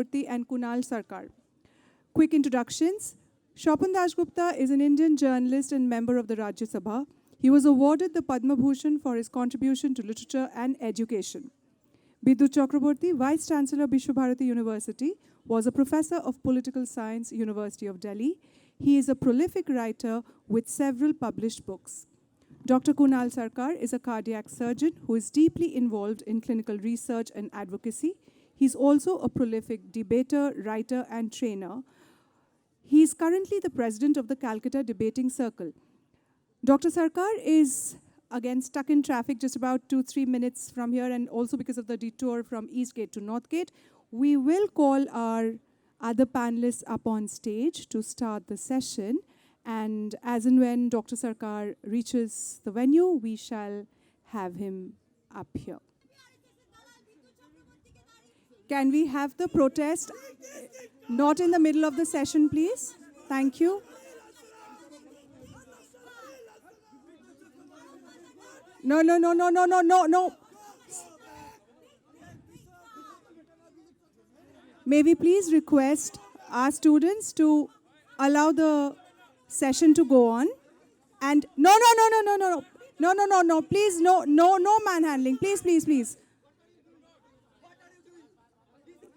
Chakraborty and Kunal Sarkar. Quick introductions. Swapan Dasgupta is an Indian journalist and member of the Rajya Sabha. He was awarded the Padma Bhushan for his contribution to literature and education. Bidyut Chakraborty, Vice Chancellor, Bharati University, was a professor of political science, University of Delhi. He is a prolific writer with several published books. Dr. Kunal Sarkar is a cardiac surgeon who is deeply involved in clinical research and advocacy. He's also a prolific debater, writer, and trainer. He is currently the president of the Calcutta Debating Circle. Dr. Sarkar is, again, stuck in traffic just about 2-3 minutes from here, and also because of the detour from East Gate to North Gate. We will call our other panelists up on stage to start the session. And as and when Dr. Sarkar reaches the venue, we shall have him up here. Can we have the protest not in the middle of the session, please? Thank you. No. May we please request our students to allow the session to go on? And no, please, no manhandling, please.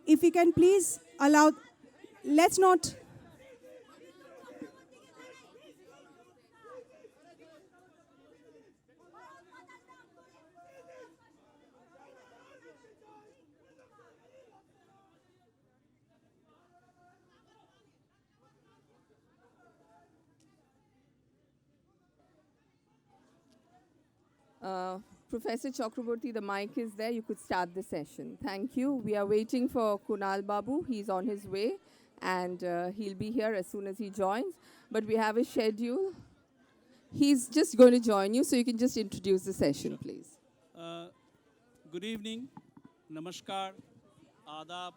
If we can please allow, let's not. Professor Chakraborty, the mic is there. You could start the session. Thank you. We are waiting for Kunal Babu. He's on his way, and he'll be here as soon as he joins. But we have a schedule. He's just going to join you, so you can just introduce the session, please. Good evening. Namaskar. Adab.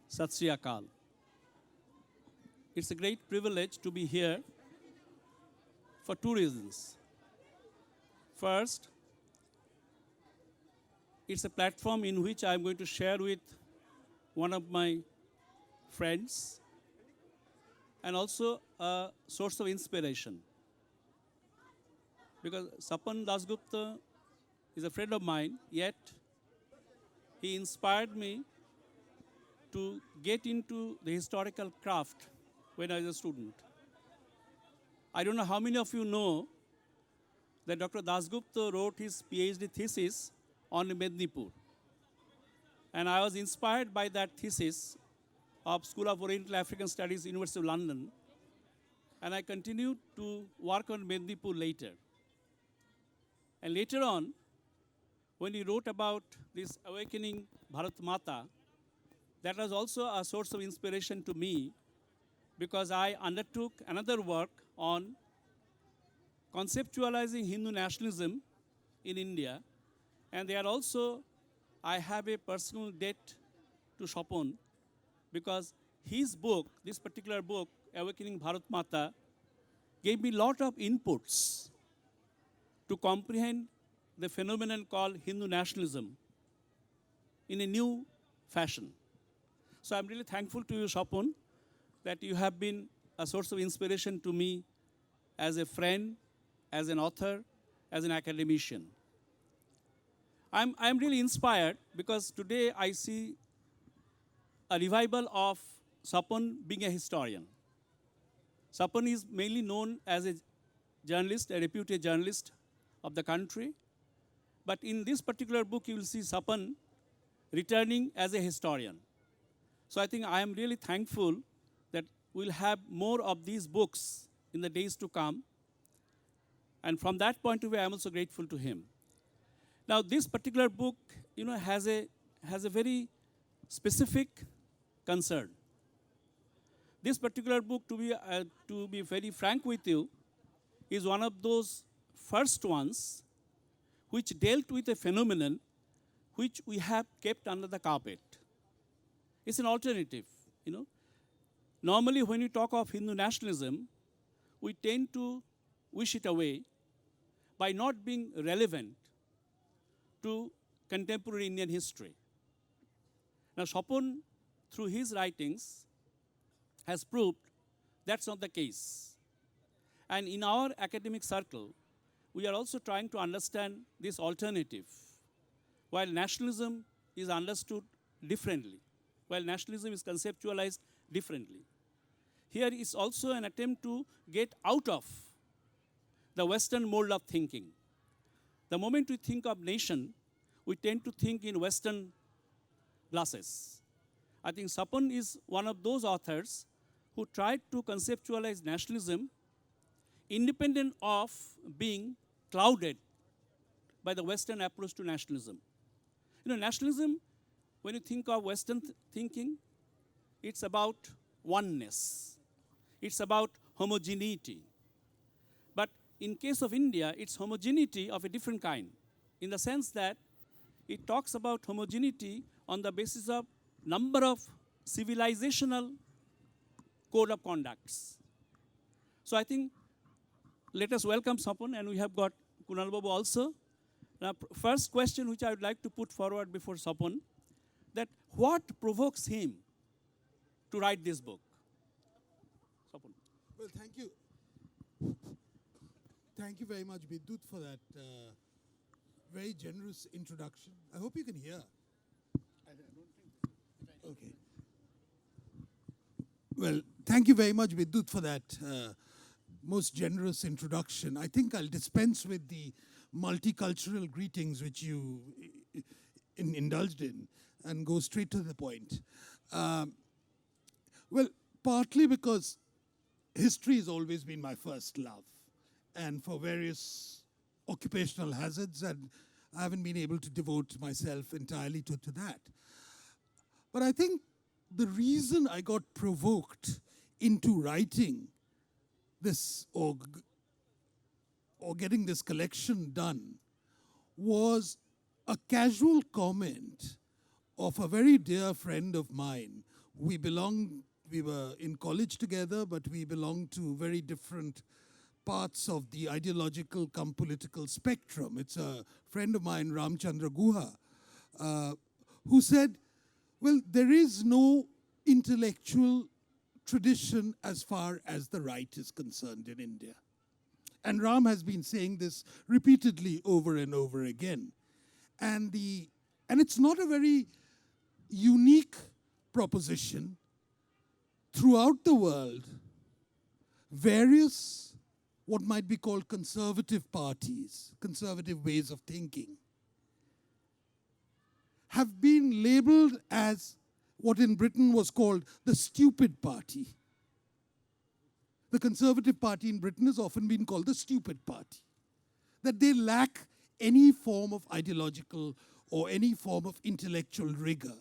Sat Sri Akal. It's a great privilege to be here for two reasons. First, it's a platform in which I'm going to share with one of my friends and also a source of inspiration. Because Swapan Dasgupta is a friend of mine, yet he inspired me to get into the historical craft when I was a student. I don't know how many of you know that Dr. Dasgupta wrote his PhD thesis on Mednipur. And I was inspired by that thesis of School of Oriental African Studies, University of London. And I continued to work on Mednipur later. And later on, when he wrote about this awakening Bharat Mata, that was also a source of inspiration to me because I undertook another work on conceptualizing Hindu nationalism in India. And there also, I have a personal debt to Swapan because his book, this particular book, Awakening Bharat Mata, gave me a lot of inputs to comprehend the phenomenon called Hindu nationalism in a new fashion. So I'm really thankful to you, Swapan, that you have been a source of inspiration to me as a friend, as an author, as an academician. I'm really inspired because today I see a revival of Swapan being a historian. Swapan is mainly known as a journalist, a reputed journalist of the country. But in this particular book, you will see Swapan returning as a historian. So I think I am really thankful that we'll have more of these books in the days to come. And from that point of view, I'm also grateful to him. Now, this particular book, has a very specific concern. This particular book, to be very frank with you, is one of those first ones which dealt with a phenomenon which we have kept under the carpet. It's an alternative, Normally, when we talk of Hindu nationalism, we tend to wish it away by not being relevant to contemporary Indian history. Now, Swapan, through his writings, has proved that's not the case. And in our academic circle, we are also trying to understand this alternative. While nationalism is understood differently, while nationalism is conceptualized differently, here is also an attempt to get out of the Western mold of thinking. The moment we think of nation, we tend to think in Western glasses. I think Swapan is one of those authors who tried to conceptualize nationalism independent of being clouded by the Western approach to nationalism. You know, nationalism, when you think of Western thinking, it's about oneness. It's about homogeneity. But in case of India, it's homogeneity of a different kind, in the sense that it talks about homogeneity on the basis of number of civilizational code of conducts. So I think let us welcome Swapan, and we have got Kunal Babu also. Now, first question which I would like to put forward before Swapan, that what provokes him to write this book? Swapan. Well, thank you. Thank you very much, Bidyut, for that very generous introduction. I hope you can hear. Okay. Well, thank you very much, Bidyut, for that most generous introduction. I think I'll dispense with the multicultural greetings which you indulged in and go straight to the point. Well, partly because history has always been my first love, and for various occupational hazards, and I haven't been able to devote myself entirely to that. But I think the reason I got provoked into writing this or getting this collection done was a casual comment of a very dear friend of mine. We were in college together, but we belonged to very different parts of the ideological cum political spectrum. It's a friend of mine, Ramchandra Guha, who said, well, there is no intellectual tradition as far as the right is concerned in India. And Ram has been saying this repeatedly over and over again. And it's not a very unique proposition. Throughout the world, various what might be called conservative parties, conservative ways of thinking, have been labeled as what in Britain was called the stupid party. The Conservative Party in Britain has often been called the stupid party, that they lack any form of ideological or any form of intellectual rigor.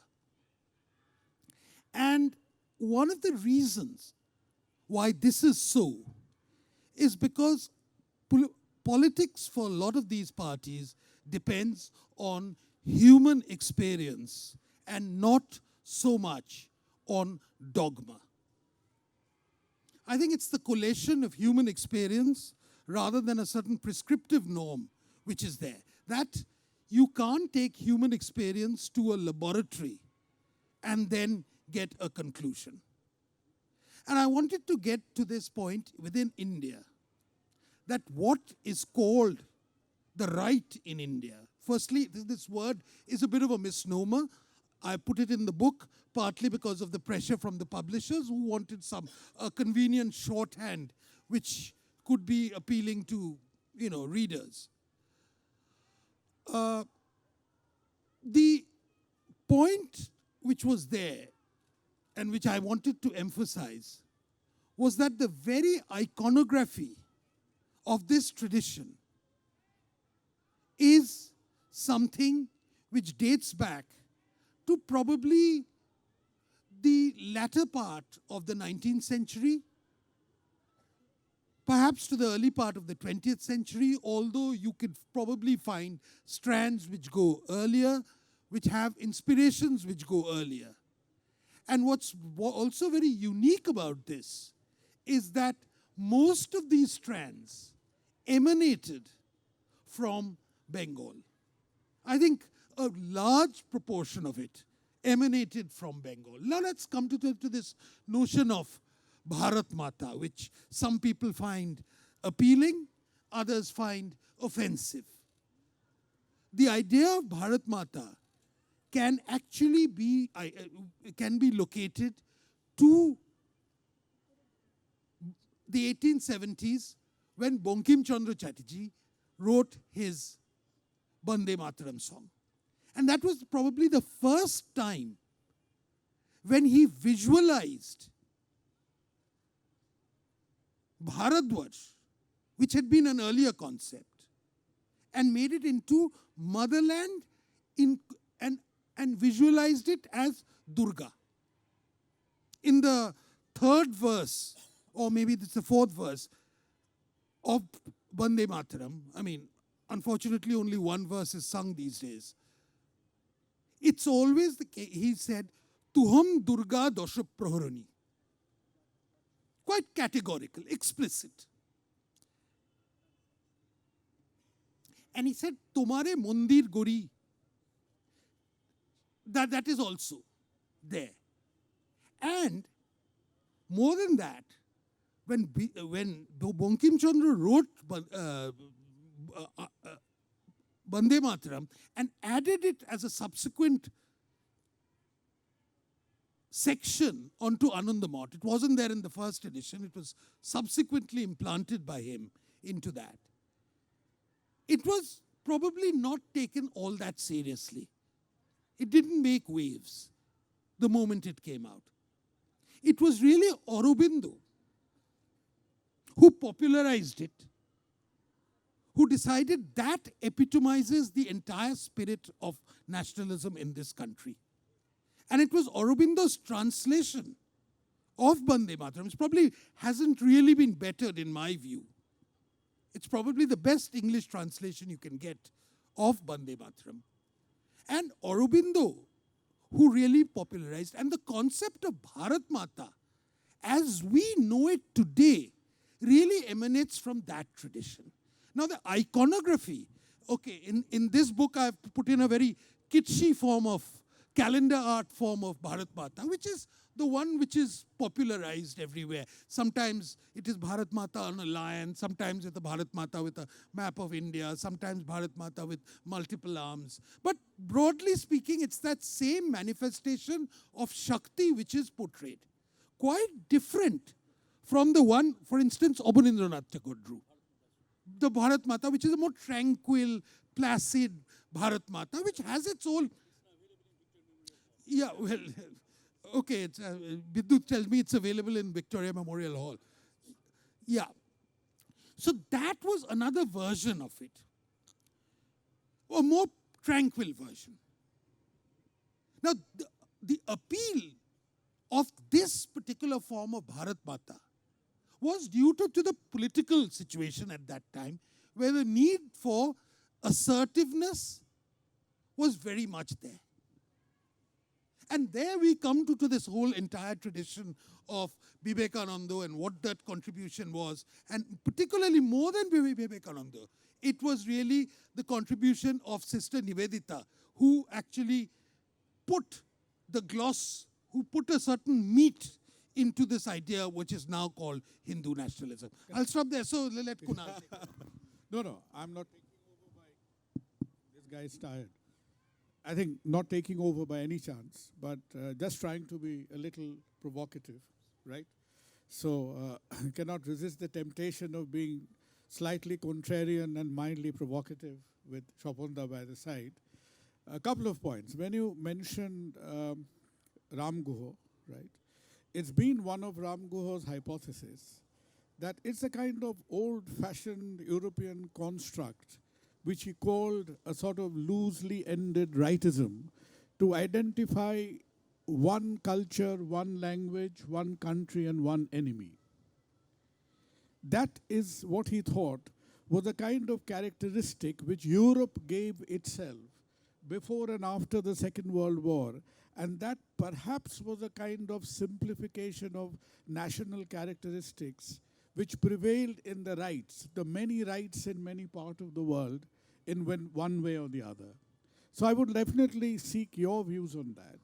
And one of the reasons why this is so is because politics for a lot of these parties depends on human experience and not so much on dogma. I think it's the collation of human experience rather than a certain prescriptive norm which is there. That you can't take human experience to a laboratory and then get a conclusion. And I wanted to get to this point within India, that what is called the right in India. Firstly, this word is a bit of a misnomer. I put it in the book partly because of the pressure from the publishers who wanted a convenient shorthand which could be appealing to, readers. The point which was there and which I wanted to emphasize was that the very iconography of this tradition is something which dates back to probably the latter part of the 19th century, perhaps to the early part of the 20th century, although you could probably find strands which go earlier, which have inspirations which go earlier. And what's also very unique about this is that most of these strands emanated from Bengal. I think a large proportion of it emanated from Bengal. Now let's come to this notion of Bharat Mata, which some people find appealing, others find offensive. The idea of Bharat Mata can actually be located to the 1870s when Bankim Chandra Chatterjee wrote his Bande Mataram song. And that was probably the first time when he visualized Bharatvarsh, which had been an earlier concept, and made it into motherland and visualized it as Durga. In the third verse, or maybe it's the fourth verse of Bande Mataram, I mean, unfortunately only one verse is sung these days. It's always the case, he said, Tuham Durga Dosha Praharani. Quite categorical, explicit. And he said, Tomare Mandir Gori. That is also there. And more than that, when Bankim Chandra wrote Bande Mataram and added it as a subsequent section onto Anandamot, it wasn't there in the first edition, it was subsequently implanted by him into that. It was probably not taken all that seriously. It didn't make waves the moment it came out. It was really Aurobindo who popularized it, who decided that epitomizes the entire spirit of nationalism in this country. And it was Aurobindo's translation of Bande Mataram, which probably hasn't really been bettered in my view. It's probably the best English translation you can get of Bande Mataram. And Aurobindo, who really popularized, and the concept of Bharat Mata, as we know it today, really emanates from that tradition. Now the iconography, okay, in this book I've put in a very kitschy form of calendar art form of Bharat Mata, which is the one which is popularized everywhere. Sometimes it is Bharat Mata on a lion, sometimes it's a Bharat Mata with a map of India, sometimes Bharat Mata with multiple arms. But broadly speaking, it's that same manifestation of Shakti which is portrayed. Quite different from the one, for instance, Abanindranath Tagore drew. The Bharat Mata, which is a more tranquil, placid Bharat Mata, which has its own... Yeah, well, okay, Bidyut tells me it's available in Victoria Memorial Hall. Yeah. So that was another version of it. A more tranquil version. Now, the appeal of this particular form of Bharat Mata was due to the political situation at that time, where the need for assertiveness was very much there. And there we come to this whole entire tradition of Vivekananda and what that contribution was. And particularly more than Vivekananda, it was really the contribution of Sister Nivedita, who actually put the gloss, who put a certain meat into this idea which is now called Hindu nationalism. I'll stop there, so let Kunal take it. No, I'm not taking over by... This guy is tired. I think not taking over by any chance, but just trying to be a little provocative, right? So I cannot resist the temptation of being slightly contrarian and mildly provocative with Shopanda by the side. A couple of points. When you mentioned Ram Guho, right? It's been one of Ram Guho's hypotheses that it's a kind of old-fashioned European construct which he called a sort of loosely ended rightism, to identify one culture, one language, one country, and one enemy. That is what he thought was a kind of characteristic which Europe gave itself before and after the Second World War, and that perhaps was a kind of simplification of national characteristics which prevailed in the rights, the many rights in many parts of the world, in one way or the other. So I would definitely seek your views on that.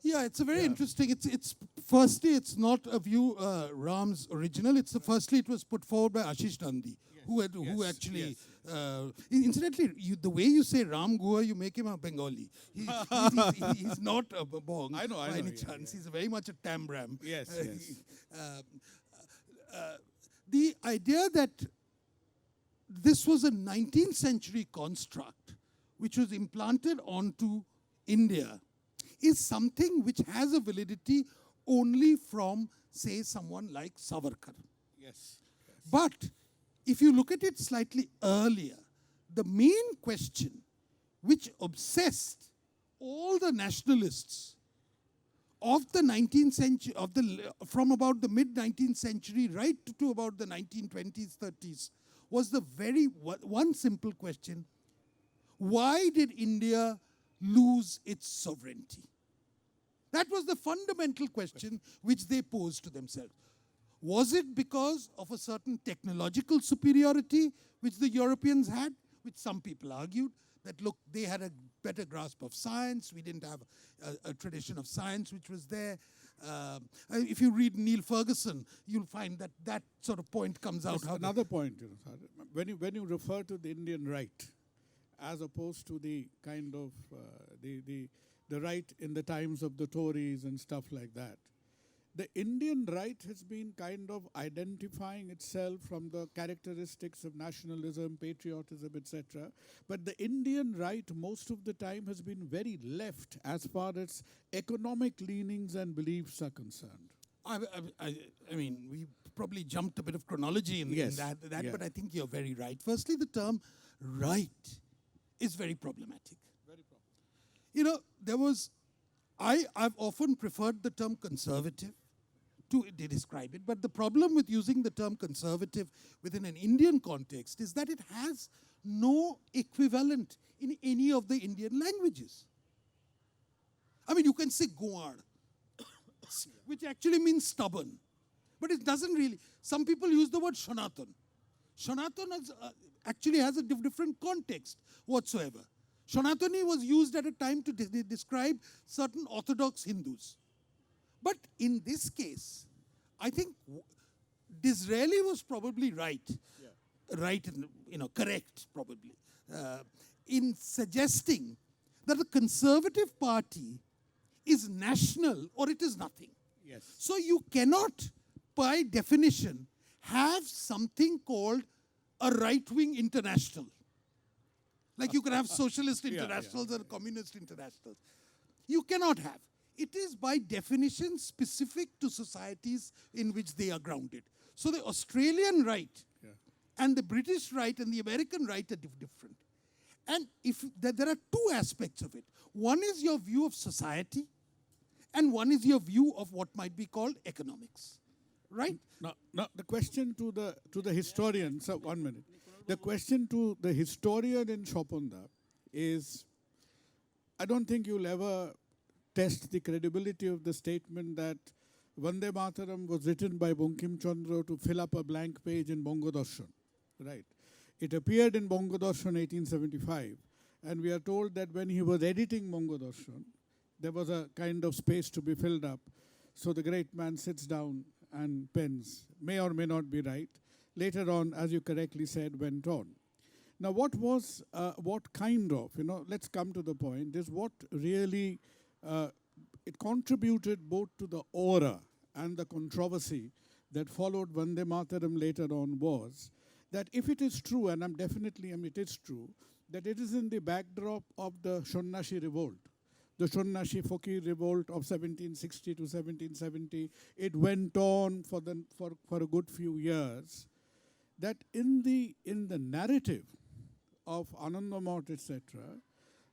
Yeah, it's a very Yeah. interesting. It's firstly, it's not a view Ram's original. It's the firstly, it was put forward by Ashish Nandi, who Yes, actually. yes. Incidentally, the way you say Ram Gua, you make him a Bengali. He's not a Bong I know, by any yeah, chance. yeah. He's very much a Tambram. Yes, yes. The idea that this was a 19th century construct which was implanted onto India is something which has a validity only from, say, someone like Savarkar. Yes. But if you look at it slightly earlier, the main question which obsessed all the nationalists of the 19th century, from about the mid-19th century right to about the 1920s, 30s, was the very one simple question: why did India lose its sovereignty? That was the fundamental question which they posed to themselves. Was it because of a certain technological superiority which the Europeans had, which some people argued that, look, they had a better grasp of science, we didn't have a tradition of science which was there. If you read Neil Ferguson, you'll find that that sort of point comes out. Yes, another point, sir, when you refer to the Indian right, as opposed to the kind of the right in the times of the Tories and stuff like that, the Indian right has been kind of identifying itself from the characteristics of nationalism, patriotism, etc. But the Indian right most of the time has been very left as far as economic leanings and beliefs are concerned. I mean, we probably jumped a bit of chronology in Yes, that, yeah. but I think you're very right. Firstly, the term right is very problematic. Very problematic. You know, I've often preferred the term conservative to describe it, but the problem with using the term conservative within an Indian context is that it has no equivalent in any of the Indian languages. I mean, you can say Goar, which actually means stubborn, but it doesn't really. Some people use the word Sanatan. Sanatan actually has a different context whatsoever. Sanatani was used at a time to describe certain Orthodox Hindus. But in this case, I think Disraeli was probably right, correct probably, in suggesting that the Conservative Party is national or it is nothing. Yes. So you cannot, by definition, have something called a right-wing international. Like you can have socialist internationals and communist internationals. You cannot have. It is by definition specific to societies in which they are grounded. So the Australian right and the British right and the American right are different. And if there are two aspects of it. One is your view of society, and one is your view of what might be called economics. Right? Now the question to the historian, so 1 minute. The question to the historian in Shopunda is, I don't think you'll ever test the credibility of the statement that Vande Mataram was written by Bankim Chandra to fill up a blank page in Bongo Darshan. Right? It appeared in Bongo Darshan 1875, and we are told that when he was editing Bongo Darshan, there was a kind of space to be filled up. So the great man sits down and pens. May or may not be right. Later on, as you correctly said, went on. Now, what kind of, let's come to the point, is what really, it contributed both to the aura and the controversy that followed Vande Mataram later on was that if it is true, and it is true, that it is in the backdrop of the Shonnashi revolt, the Shonnashi Fakir revolt of 1760 to 1770, it went on for a good few years, that in the narrative of Anandamart, etc.,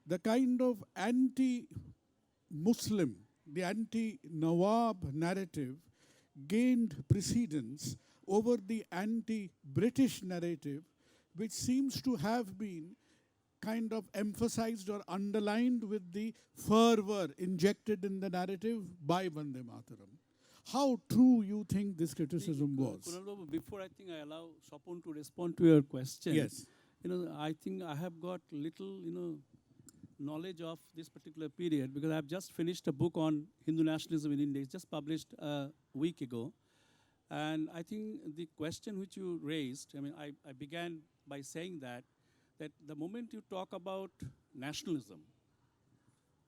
the kind of anti-Muslim, the anti-Nawab narrative gained precedence over the anti-British narrative, which seems to have been kind of emphasized or underlined with the fervor injected in the narrative by Vande Mataram. How true you think this criticism was? Kunal, before I think I allow Swapan to respond to your question. Yes. I think I have got little, knowledge of this particular period because I've just finished a book on Hindu nationalism in India. It's just published a week ago. And I think the question which you raised, I mean, I began by saying that the moment you talk about nationalism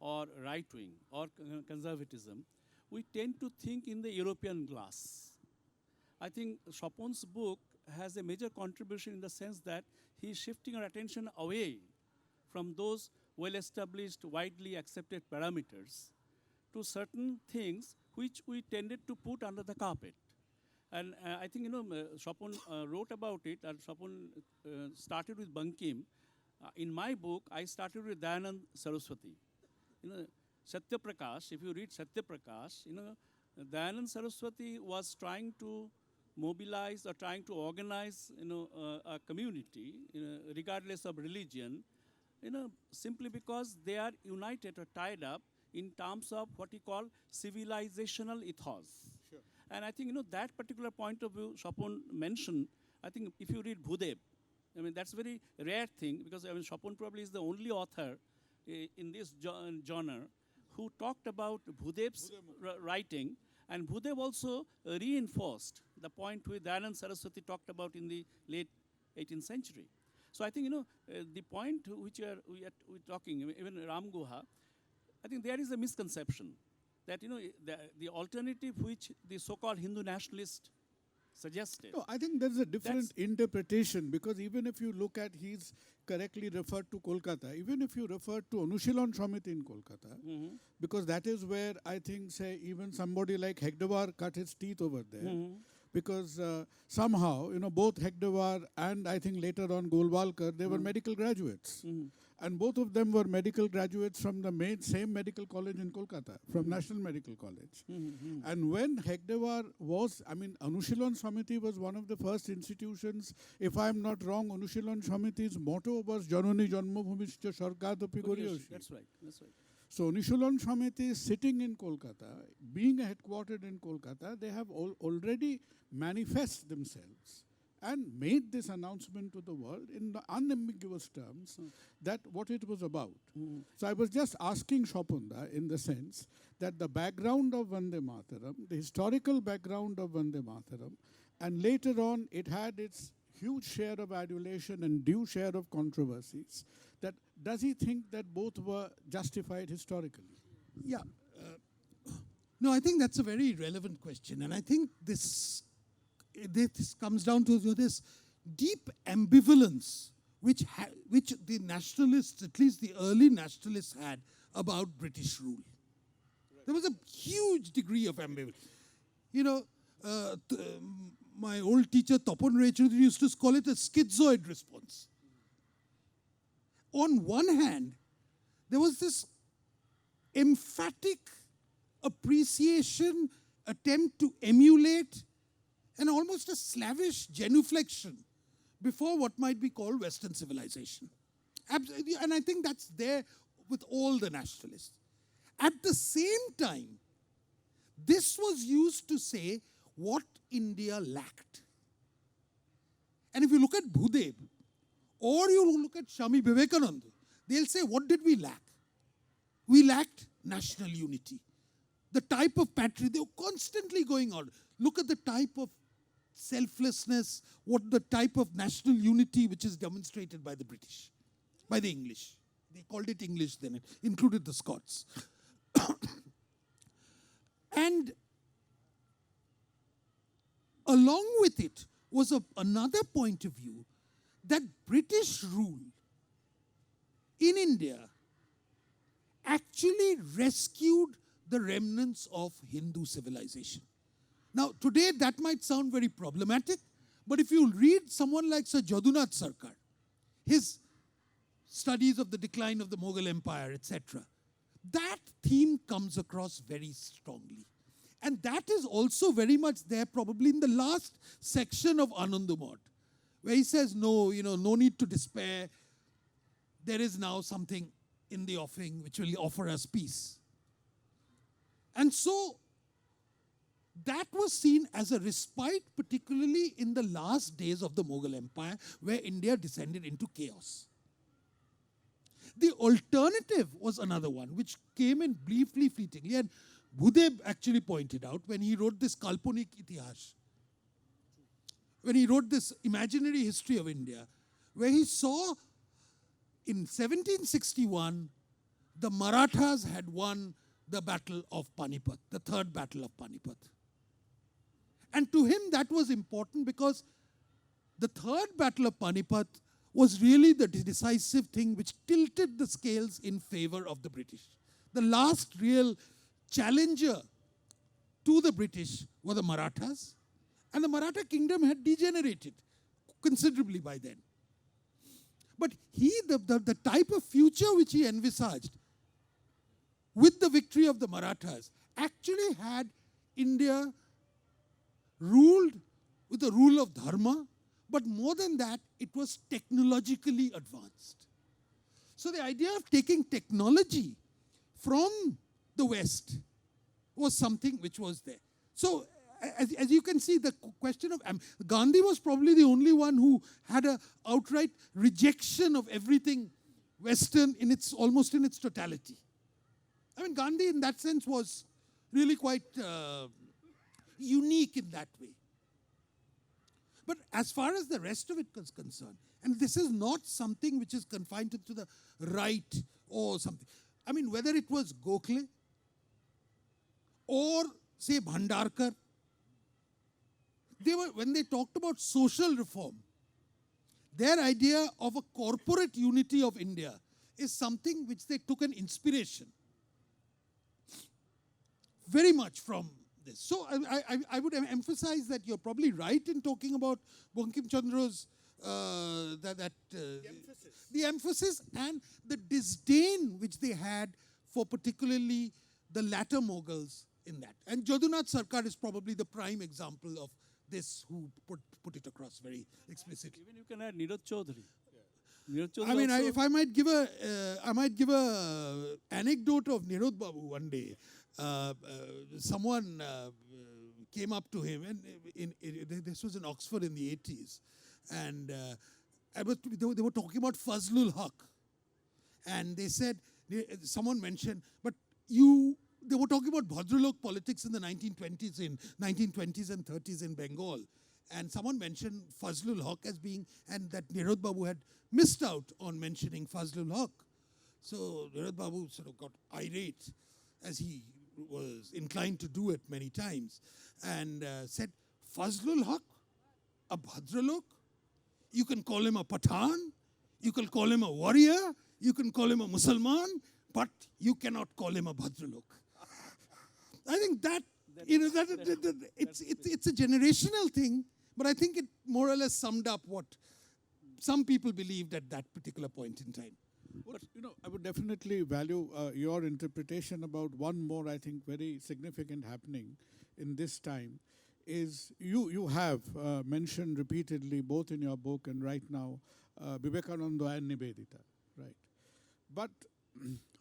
or right-wing or conservatism, we tend to think in the European glass. I think Swapan's book has a major contribution in the sense that he is shifting our attention away from those well-established, widely accepted parameters to certain things which we tended to put under the carpet. And I think, Swapan wrote about it, and Swapan started with Bankim. In my book, I started with Dayanand Saraswati. Satya Prakash, if you read Satya Prakash, Dayanand Saraswati was trying to mobilize or trying to organize, a community, regardless of religion, simply because they are united or tied up in terms of what he called civilizational ethos. Sure. And I think, that particular point of view Swapan mentioned, I think if you read Bhudev, I mean, that's a very rare thing because I mean, Swapan probably is the only author in this genre who talked about Bhudev's writing, and Bhudev also reinforced the point which Dayanand Saraswati talked about in the late 18th century. So I think, the point which we're talking, even Ram Guha, I think there is a misconception that, the alternative which the so-called Hindu nationalist suggested. No, I think there's a different interpretation because even if you look at, he's correctly referred to Kolkata, even if you refer to Anushilan Samiti in Kolkata, because that is where I think, say, even somebody like Hegdewar cut his teeth over there. Because somehow, both Hegdewar and I think later on Golwalkar, they were medical graduates. And both of them were medical graduates from the same medical college in Kolkata, from National Medical College. And when Hegdewar was, I mean, Anushilan Samiti was one of the first institutions. If I'm not wrong, Anushilan Samiti's motto was Janani Janmabhumischa Sarkadapi Goryoshi. That's right, that's right. So Anushilan Samiti is sitting in Kolkata, being headquartered in Kolkata, they have already manifest themselves and made this announcement to the world in the unambiguous terms that what it was about. So I was just asking Swapan in the sense that the background of Vande Mataram, the historical background of Vande Mataram, and later on it had its huge share of adulation and due share of controversies, that does he think that both were justified historically? Yeah. No, I think that's a very relevant question. And I think this comes down to this deep ambivalence which the nationalists, at least the early nationalists, had about British rule. Right. There was a huge degree of ambivalence. My old teacher, Tapan Rachel, used to call it a schizoid response. On one hand, there was this emphatic appreciation, attempt to emulate, and almost a slavish genuflection before what might be called Western civilization. And I think that's there with all the nationalists. At the same time, this was used to say what India lacked. And if you look at Bhudev, or you look at Swami Vivekananda, they'll say, what did we lack? We lacked national unity. The type of patriotism, they were constantly going on. Look at the type of selflessness, what the type of national unity which is demonstrated by the British, by the English. They called it English then, it included the Scots. And along with it was another point of view that British rule in India actually rescued the remnants of Hindu civilization. Now, today that might sound very problematic, but if you read someone like Sir Jadunath Sarkar, his studies of the decline of the Mughal Empire, etc., that theme comes across very strongly. And that is also very much there probably in the last section of Anandamod, where he says, no, no need to despair. There is now something in the offing which will offer us peace. And so, that was seen as a respite, particularly in the last days of the Mughal Empire, where India descended into chaos. The alternative was another one, which came in briefly, fleetingly. And Bhudeb actually pointed out when he wrote this Kalponik Itihas, when he wrote this imaginary history of India, where he saw in 1761, the Marathas had won the Battle of Panipat, the third Battle of Panipat. And to him, that was important because the third Battle of Panipat was really the decisive thing which tilted the scales in favor of the British. The last real challenger to the British were the Marathas, and the Maratha kingdom had degenerated considerably by then. But the type of future which he envisaged with the victory of the Marathas actually had India ruled with the rule of dharma, but more than that, it was technologically advanced. So the idea of taking technology from the West was something which was there. So as you can see, the question of Gandhi was probably the only one who had an outright rejection of everything Western almost in its totality. I mean, Gandhi in that sense was really quite unique in that way. But as far as the rest of it is concerned, and this is not something which is confined to the right or something. I mean, whether it was Gokhale or, say, Bhandarkar, when they talked about social reform, their idea of a corporate unity of India is something which they took an inspiration very much from this. So I would emphasize that you're probably right in talking about Bankim Chandra's the emphasis and the disdain which they had for particularly the latter Mughals in that. And Jadunath Sarkar is probably the prime example of this, who put it across very explicitly. Even you can add Nirad Chaudhary. Nirad I mean, also, if I might give a anecdote of Nirod Babu one day. Someone came up to him, and this was in Oxford in the 80s, and they were talking about Fazlul Haq, and they said, someone mentioned, but they were talking about Bhadralok politics in the 1920s and 30s in Bengal, and someone mentioned Fazlul Haq as being, and that Nirod Babu had missed out on mentioning Fazlul Haq. So Nirod Babu sort of got irate, as he was inclined to do it many times, and said, Fazlul Haq, a Bhadralok? You can call him a Pathan, you can call him a warrior, you can call him a Musalman, but you cannot call him a Bhadralok. I think it's a generational thing, but I think it more or less summed up what some people believed at that particular point in time. But, I would definitely value your interpretation about one more, I think, very significant happening in this time is you have mentioned repeatedly, both in your book and right now, Vivekananda and Nivedita, right? But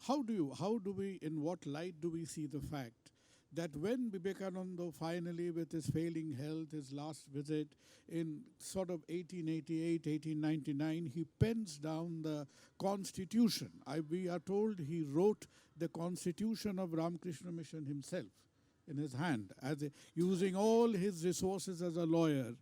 how do we, in what light do we see the fact that when Vivekananda finally, with his failing health, his last visit in sort of 1888, 1899, he pens down the Constitution. We are told he wrote the Constitution of Ramakrishna Mission himself in his hand, using all his resources as a lawyer,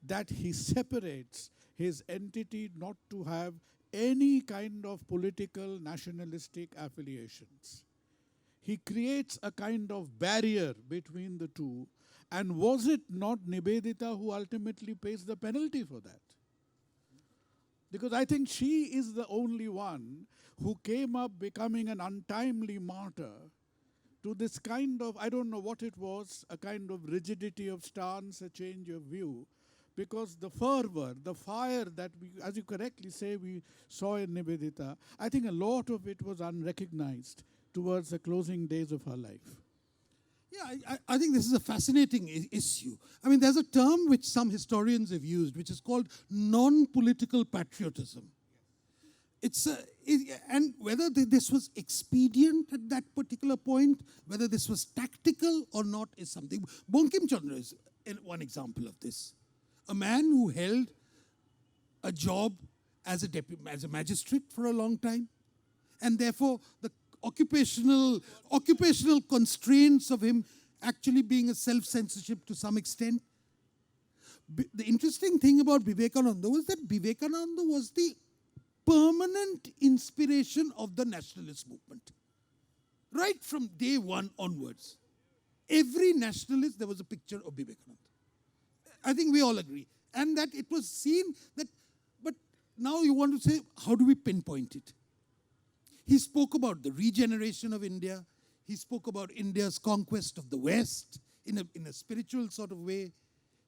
that he separates his entity not to have any kind of political nationalistic affiliations. He creates a kind of barrier between the two. And was it not Nivedita who ultimately pays the penalty for that? Because I think she is the only one who came up becoming an untimely martyr to this kind of, I don't know what it was, a kind of rigidity of stance, a change of view. Because the fervor, the fire that we, as you correctly say, we saw in Nivedita, I think a lot of it was unrecognized towards the closing days of her life. Yeah, I think this is a fascinating issue. I mean, there's a term which some historians have used, which is called non-political patriotism. And whether this was expedient at that particular point, whether this was tactical or not, is something. Bankim Chandra is one example of this. A man who held a job as a magistrate for a long time, And therefore, the occupational constraints of him actually being a self-censorship to some extent. The interesting thing about Vivekananda was that Vivekananda was the permanent inspiration of the nationalist movement. Right from day one onwards. Every nationalist, there was a picture of Vivekananda. I think we all agree. And that it was seen that, but now you want to say, how do we pinpoint it? He spoke about the regeneration of India. He spoke about India's conquest of the West in a spiritual sort of way.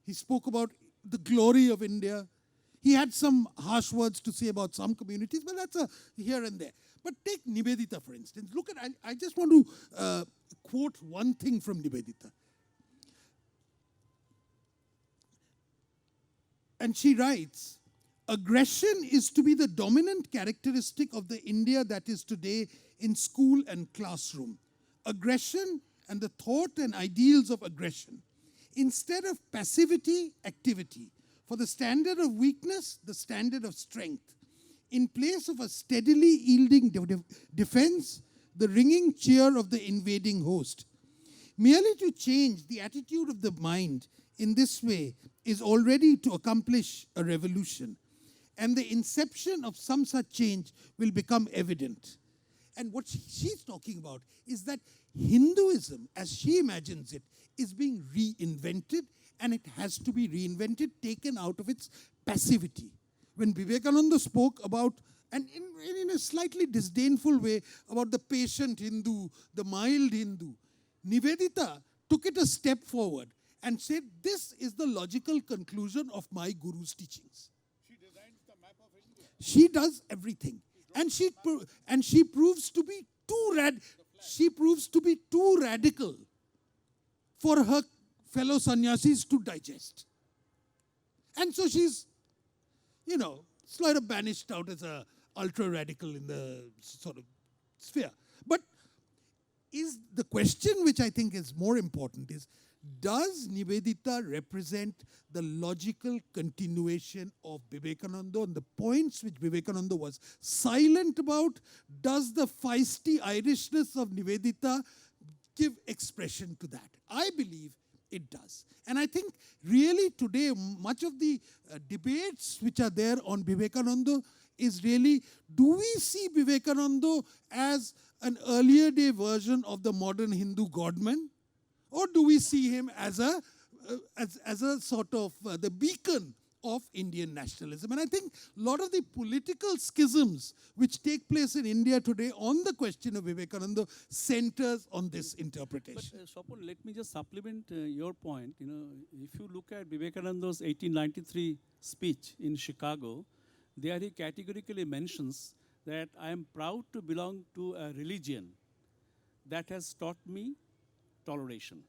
He spoke about the glory of India. He had some harsh words to say about some communities, but that's a here and there. But take Nivedita, for instance. Look at, I just want to quote one thing from Nivedita. And she writes, aggression is to be the dominant characteristic of the India that is today in school and classroom. Aggression and the thought and ideals of aggression. Instead of passivity, activity. For the standard of weakness, the standard of strength. In place of a steadily yielding defense, the ringing cheer of the invading host. Merely to change the attitude of the mind in this way is already to accomplish a revolution. And the inception of some such change will become evident. And what she's talking about is that Hinduism, as she imagines it, is being reinvented, and it has to be reinvented, taken out of its passivity. When Vivekananda spoke about, and in a slightly disdainful way, about the patient Hindu, the mild Hindu, Nivedita took it a step forward and said, this is the logical conclusion of my guru's teachings. She designs the map of India. She does everything. And she proves to be too radical for her fellow sannyasis to digest. And so she's, sort of banished out as a ultra-radical in the sort of sphere. But is the question which I think is more important is, does Nivedita represent the logical continuation of Vivekananda and the points which Vivekananda was silent about? Does the feisty Irishness of Nivedita give expression to that? I believe it does. And I think really today much of the debates which are there on Vivekananda is really, do we see Vivekananda as an earlier day version of the modern Hindu godman? Or do we see him as a sort of the beacon of Indian nationalism? And I think a lot of the political schisms which take place in India today on the question of Vivekananda centers on this interpretation. But Swapan, let me just supplement your point. If you look at Vivekananda's 1893 speech in Chicago, there he categorically mentions that I am proud to belong to a religion that has taught me toleration,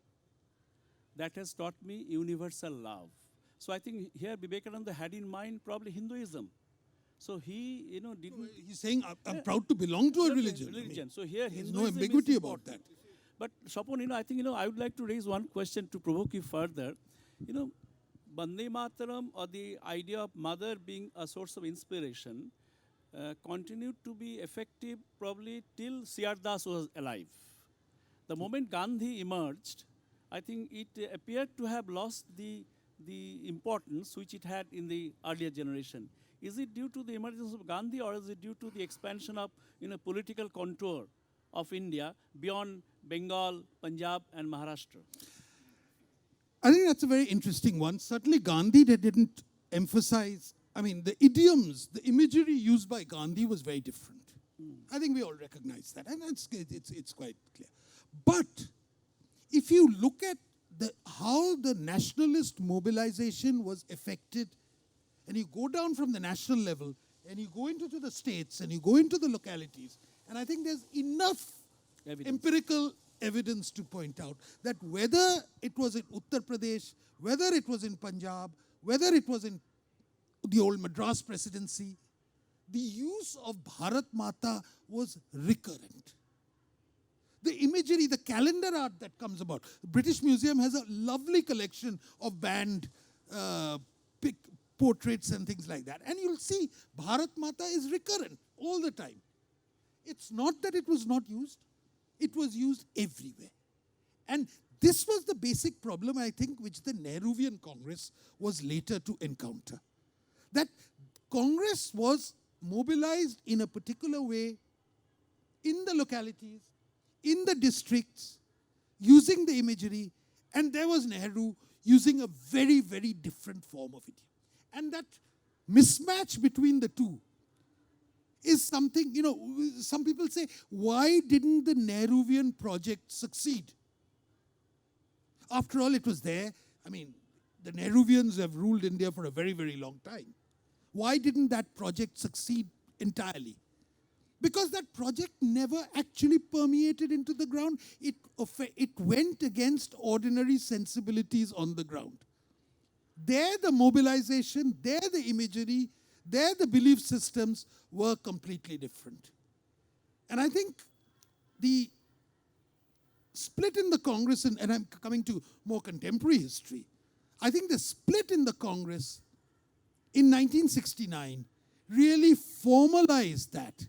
that has taught me universal love. So I think here Vivekananda had in mind probably Hinduism. So he, didn't... He's saying, I'm proud to belong to a religion. So here there's Hinduism no ambiguity is about important. that. But Swapan, I think, I would like to raise one question to provoke you further. Bande Mataram, or the idea of mother being a source of inspiration, continued to be effective probably till C.R. Das was alive. The moment Gandhi emerged, I think it appeared to have lost the importance which it had in the earlier generation. Is it due to the emergence of Gandhi, or is it due to the expansion of political contour of India beyond Bengal, Punjab and Maharashtra? I think that's a very interesting one. Certainly Gandhi didn't emphasize, the idioms, the imagery used by Gandhi was very different. I think we all recognize that, and it's quite clear. But if you look at how the nationalist mobilization was affected, and you go down from the national level, and you go into the states, and you go into the localities, and I think there's enough empirical evidence to point out that whether it was in Uttar Pradesh, whether it was in Punjab, whether it was in the old Madras presidency, the use of Bharat Mata was recurrent. The imagery, the calendar art that comes about. The British Museum has a lovely collection of band portraits and things like that. And you'll see Bharat Mata is recurrent all the time. It's not that it was not used, it was used everywhere. And this was the basic problem, I think, which the Nehruvian Congress was later to encounter. That Congress was mobilized in a particular way in the localities, in the districts, using the imagery, and there was Nehru using a very, very different form of it. And that mismatch between the two is something, some people say, why didn't the Nehruvian project succeed? After all, it was there. I mean, the Nehruvians have ruled India for a very, very long time. Why didn't that project succeed entirely? Because that project never actually permeated into the ground. It went against ordinary sensibilities on the ground. There the mobilization, there the imagery, there the belief systems were completely different. And I think the split in the Congress, and I'm coming to more contemporary history, I think the split in the Congress in 1969 really formalized that.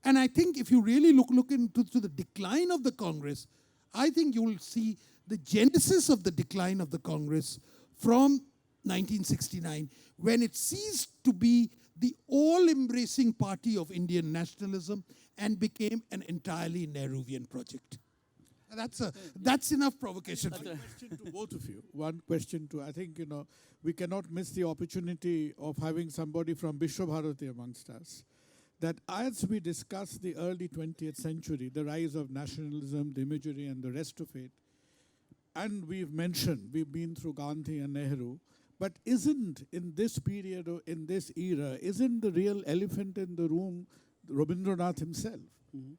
And I think if you really look into the decline of the Congress, I think you will see the genesis of the decline of the Congress from 1969, when it ceased to be the all-embracing party of Indian nationalism and became an entirely Nehruvian project. And that's enough provocation for you. One question to both of you. One question to, I think, we cannot miss the opportunity of having somebody from Bharati amongst us. That as we discuss the early 20th century, the rise of nationalism, the imagery, and the rest of it, and we've been through Gandhi and Nehru, but isn't in this period or in this era, isn't the real elephant in the room Rabindranath himself? Mm-hmm.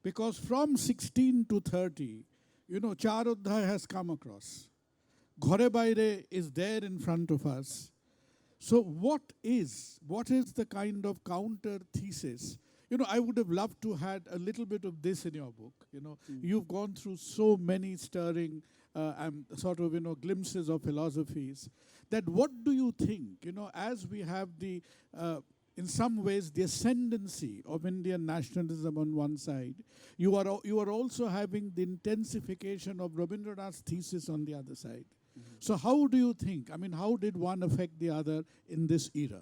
Because from 16 to 30, Charodhya has come across. Ghore Baire is there in front of us. So what is the kind of counter thesis? I would have loved to had a little bit of this in your book. You've gone through so many stirring glimpses of philosophies. That what do you think? As we have the in some ways the ascendancy of Indian nationalism on one side, you are also having the intensification of Rabindranath's thesis on the other side. Mm-hmm. So how do you think? I mean, how did one affect the other in this era?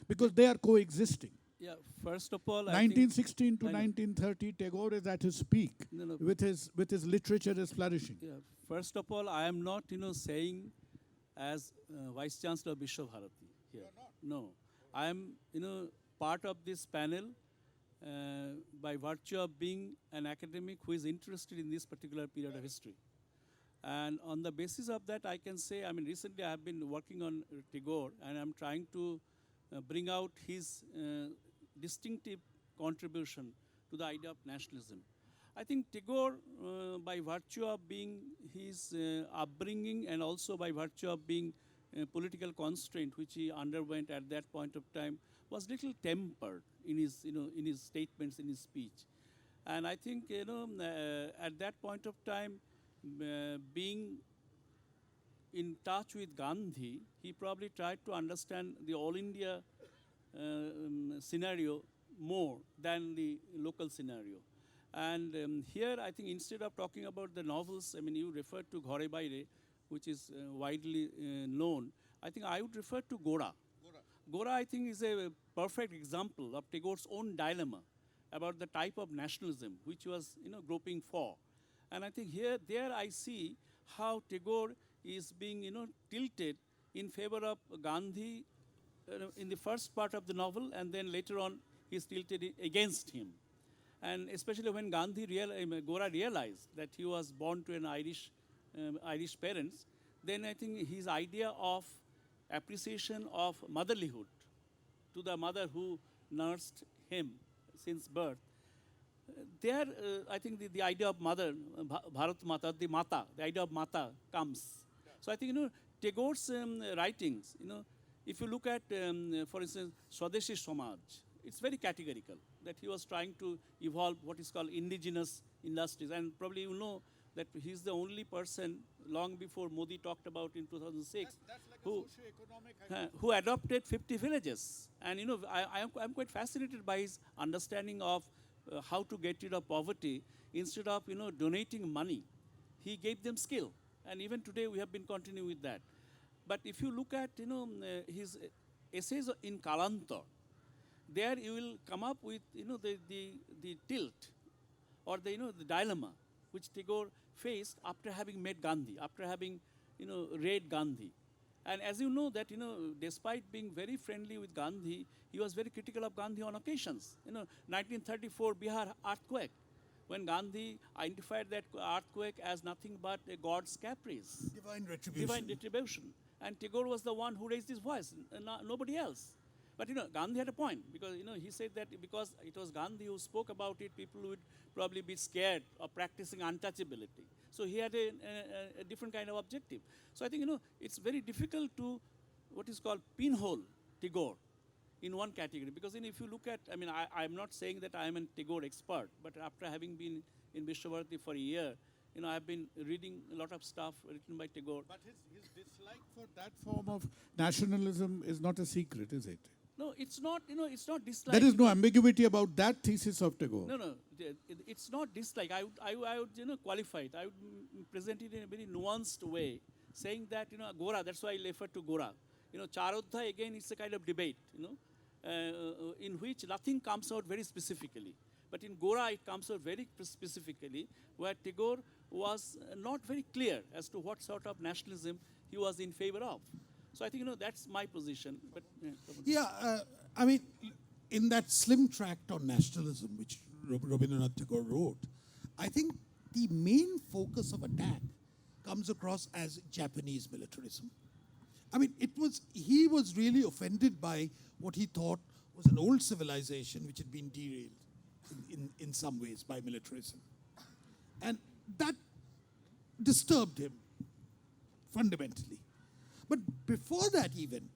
Because they are coexisting. Yeah, first of all, 1916 to 1930, Tagore is at his peak. No. With his literature is flourishing. Yeah, first of all, I am not, saying as Vice Chancellor Bharati here. No, I am, part of this panel by virtue of being an academic who is interested in this particular period of history. And on the basis of that, I can say, recently I have been working on Tagore, and I'm trying to bring out his distinctive contribution to the idea of nationalism. I think Tagore, by virtue of being his upbringing and also by virtue of being political constraint which he underwent at that point of time, was little tempered in his, in his statements, in his speech. And I think, at that point of time, being in touch with Gandhi, he probably tried to understand the all India scenario more than the local scenario. And here, I think instead of talking about the novels, you referred to Ghore Baire, which is widely known. I think I would refer to Gora. Gora, I think, is a perfect example of Tagore's own dilemma about the type of nationalism which he was, groping for. And I think there I see how Tagore is being, tilted in favor of Gandhi in the first part of the novel, and then later on he's tilted against him. And especially when Gora realized that he was born to an Irish parents, then I think his idea of appreciation of motherlyhood to the mother who nursed him since birth, there, I think the idea of mother, Bharat Mata, the idea of Mata comes. So I think, Tagore's writings, if you look at, for instance, Swadeshi Samaj, it's very categorical that he was trying to evolve what is called indigenous industries. And probably that he's the only person, long before Modi talked about in 2006, like who adopted 50 villages. And, I'm quite fascinated by his understanding of how to get rid of poverty, instead of, donating money, he gave them skill. And even today we have been continuing with that. But if you look at, his essays in Kalantar, there you will come up with, the tilt or the dilemma which Tagore faced after having met Gandhi, after having, read Gandhi. And as you know that, despite being very friendly with Gandhi, he was very critical of Gandhi on occasions. 1934 Bihar earthquake, when Gandhi identified that earthquake as nothing but a God's caprice. Divine retribution. Divine retribution. And Tagore was the one who raised his voice, nobody else. But Gandhi had a point, because he said that because it was Gandhi who spoke about it, people would probably be scared of practicing untouchability. So he had a different kind of objective. So I think it's very difficult to what is called pinhole Tagore in one category, because if you look at, I'm not saying that I am a Tagore expert, but after having been in Vishwabharati for a year, I've been reading a lot of stuff written by Tagore. But his dislike for that form of nationalism is not a secret, is it? No, it's not. It's not dislike. There is no ambiguity about that thesis of Tagore. No. It's not dislike. I would qualify it. I would present it in a very nuanced way, saying that Gora. That's why I refer to Gora. Charodha again is a kind of debate. In which nothing comes out very specifically. But in Gora, it comes out very specifically, where Tagore was not very clear as to what sort of nationalism he was in favor of. So I think, that's my position. But in that slim tract on nationalism, which Rabindranath Tagore wrote, I think the main focus of attack comes across as Japanese militarism. He was really offended by what he thought was an old civilization which had been derailed in some ways by militarism. And that disturbed him fundamentally. But before that even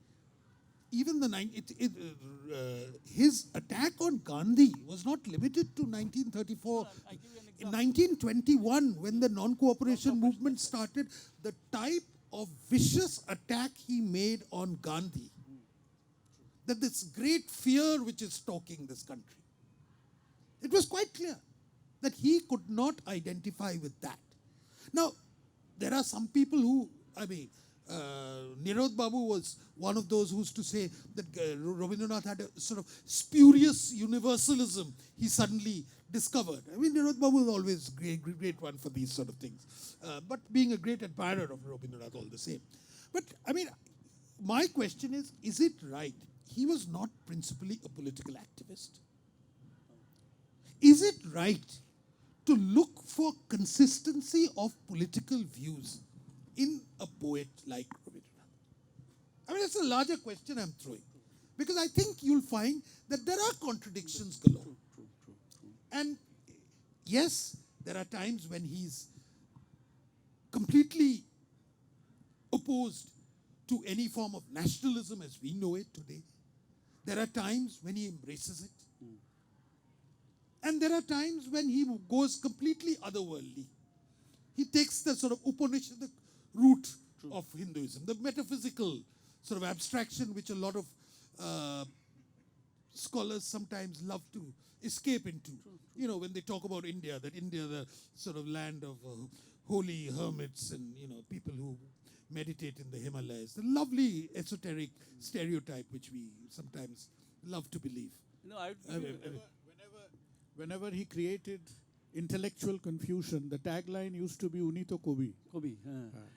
his attack on Gandhi was not limited to 1934. In 1921, when the non-cooperation movement started, the type of vicious attack he made on Gandhi, that this great fear which is stalking this country, it was quite clear that he could not identify with that. Now, there are some people who, Nirod Babu was one of those who used to say that Rabindranath had a sort of spurious universalism he suddenly discovered. Nirod Babu was always a great one for these sort of things, but being a great admirer of Rabindranath all the same. But, my question is it right? He was not principally a political activist. Is it right to look for consistency of political views in a poet like Rabindranath? It's a larger question I'm throwing. Because I think you'll find that there are contradictions galore. True. And yes, there are times when he's completely opposed to any form of nationalism as we know it today. There are times when he embraces it. And there are times when he goes completely otherworldly. He takes the sort of Upanishadic root of Hinduism, the metaphysical sort of abstraction which a lot of scholars sometimes love to escape into. When they talk about India, that India, the sort of land of holy hermits and, people who meditate in the Himalayas. The lovely esoteric stereotype which we sometimes love to believe. Whenever he created intellectual confusion, the tagline used to be Unito Kobi.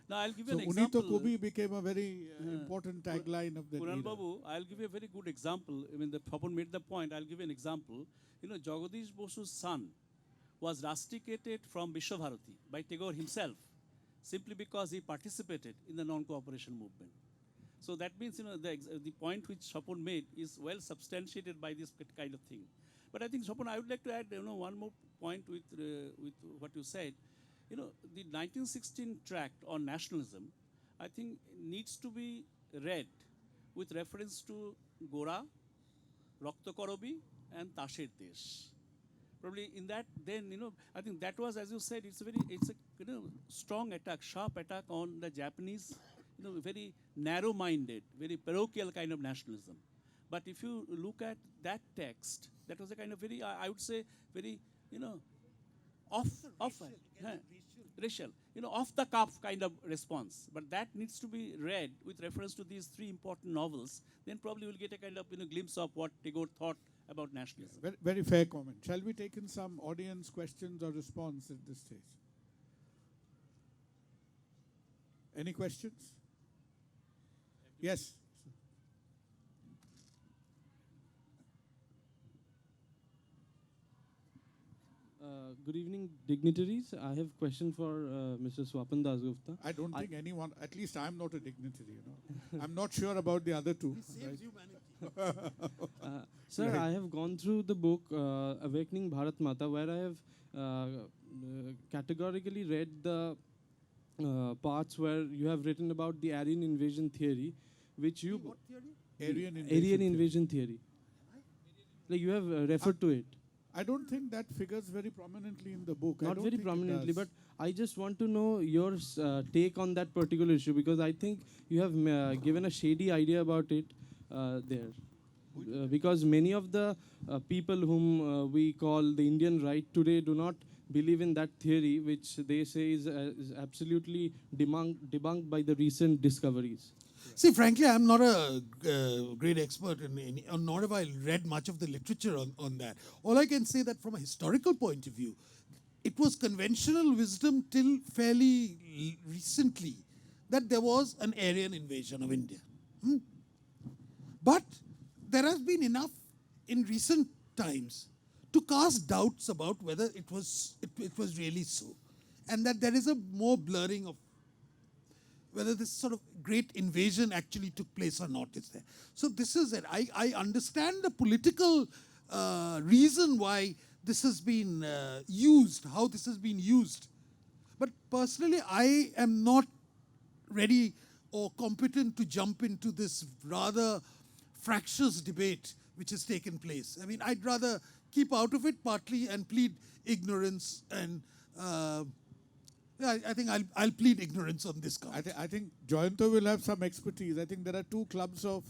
Now I'll give you an example. Unito Kobi became a very important tagline of the Kunal Babu, I'll give you a very good example. The Swapan made the point. I'll give you an example. Jagadish Bosu's son was rusticated from Vishwabharati by Tagore himself, simply because he participated in the non-cooperation movement. So that means, the point which Swapan made is well substantiated by this kind of thing. But I think, Swapan, I would like to add, one more point with what you said. The 1916 tract on nationalism, I think, needs to be read with reference to Gora, Rakta Karabi, and Tasher Desh. Probably in that, then, I think that was, as you said, it's a strong attack, sharp attack on the Japanese, very narrow-minded, very parochial kind of nationalism. But if you look at that text That was a kind of very, I would say, very, off, racial, off the cuff kind of response. But that needs to be read with reference to these three important novels. Then probably we'll get a kind of glimpse of what Tagore thought about nationalism. Very, very fair comment. Shall we take in some audience questions or response at this stage? Any questions? Yes. Good evening, dignitaries. I have a question for Mr. Swapan Dasgupta. I don't think anyone, at least I'm not a dignitary, I'm not sure about the other two. Sir, Right. I have gone through the book Awakening Bharat Mata, where I have categorically read the parts where you have written about the Aryan invasion theory, which you... What theory? Aryan invasion theory. Like you have referred to it. I don't think that figures very prominently in the book. Not I don't very think it prominently, does. but I just want to know your take on that particular issue, because I think you have given a shady idea about it there. Because many of the people whom we call the Indian right today do not believe in that theory, which they say is absolutely debunked by the recent discoveries. See, frankly, I'm not a great expert nor have I read much of the literature on that. All I can say that from a historical point of view, it was conventional wisdom till fairly recently that there was an Aryan invasion of India. But there has been enough in recent times to cast doubts about whether it was really so, and that there is a more blurring of whether this sort of great invasion actually took place or not is there. So this is it. I understand the political reason why this has been used, how this has been used. But personally, I am not ready or competent to jump into this rather fractious debate which has taken place. I mean, I'd rather keep out of it partly and plead ignorance and I think I'll plead ignorance on this count. I think Joyanto will have some expertise. I think there are two clubs of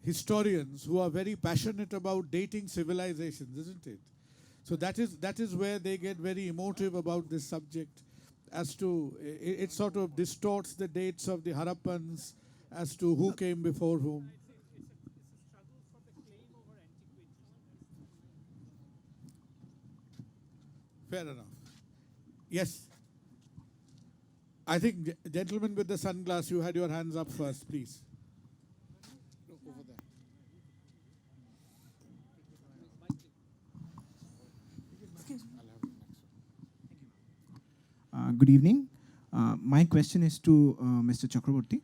historians who are very passionate about dating civilizations, isn't it? So that is where they get very emotive about this subject, as to it sort of distorts the dates of the Harappans as to who came before whom. Fair enough. Yes. I think, gentlemen with the sunglass, you had your hands up first, please. Over there. Good evening. My question is to Mr. Chakraborty.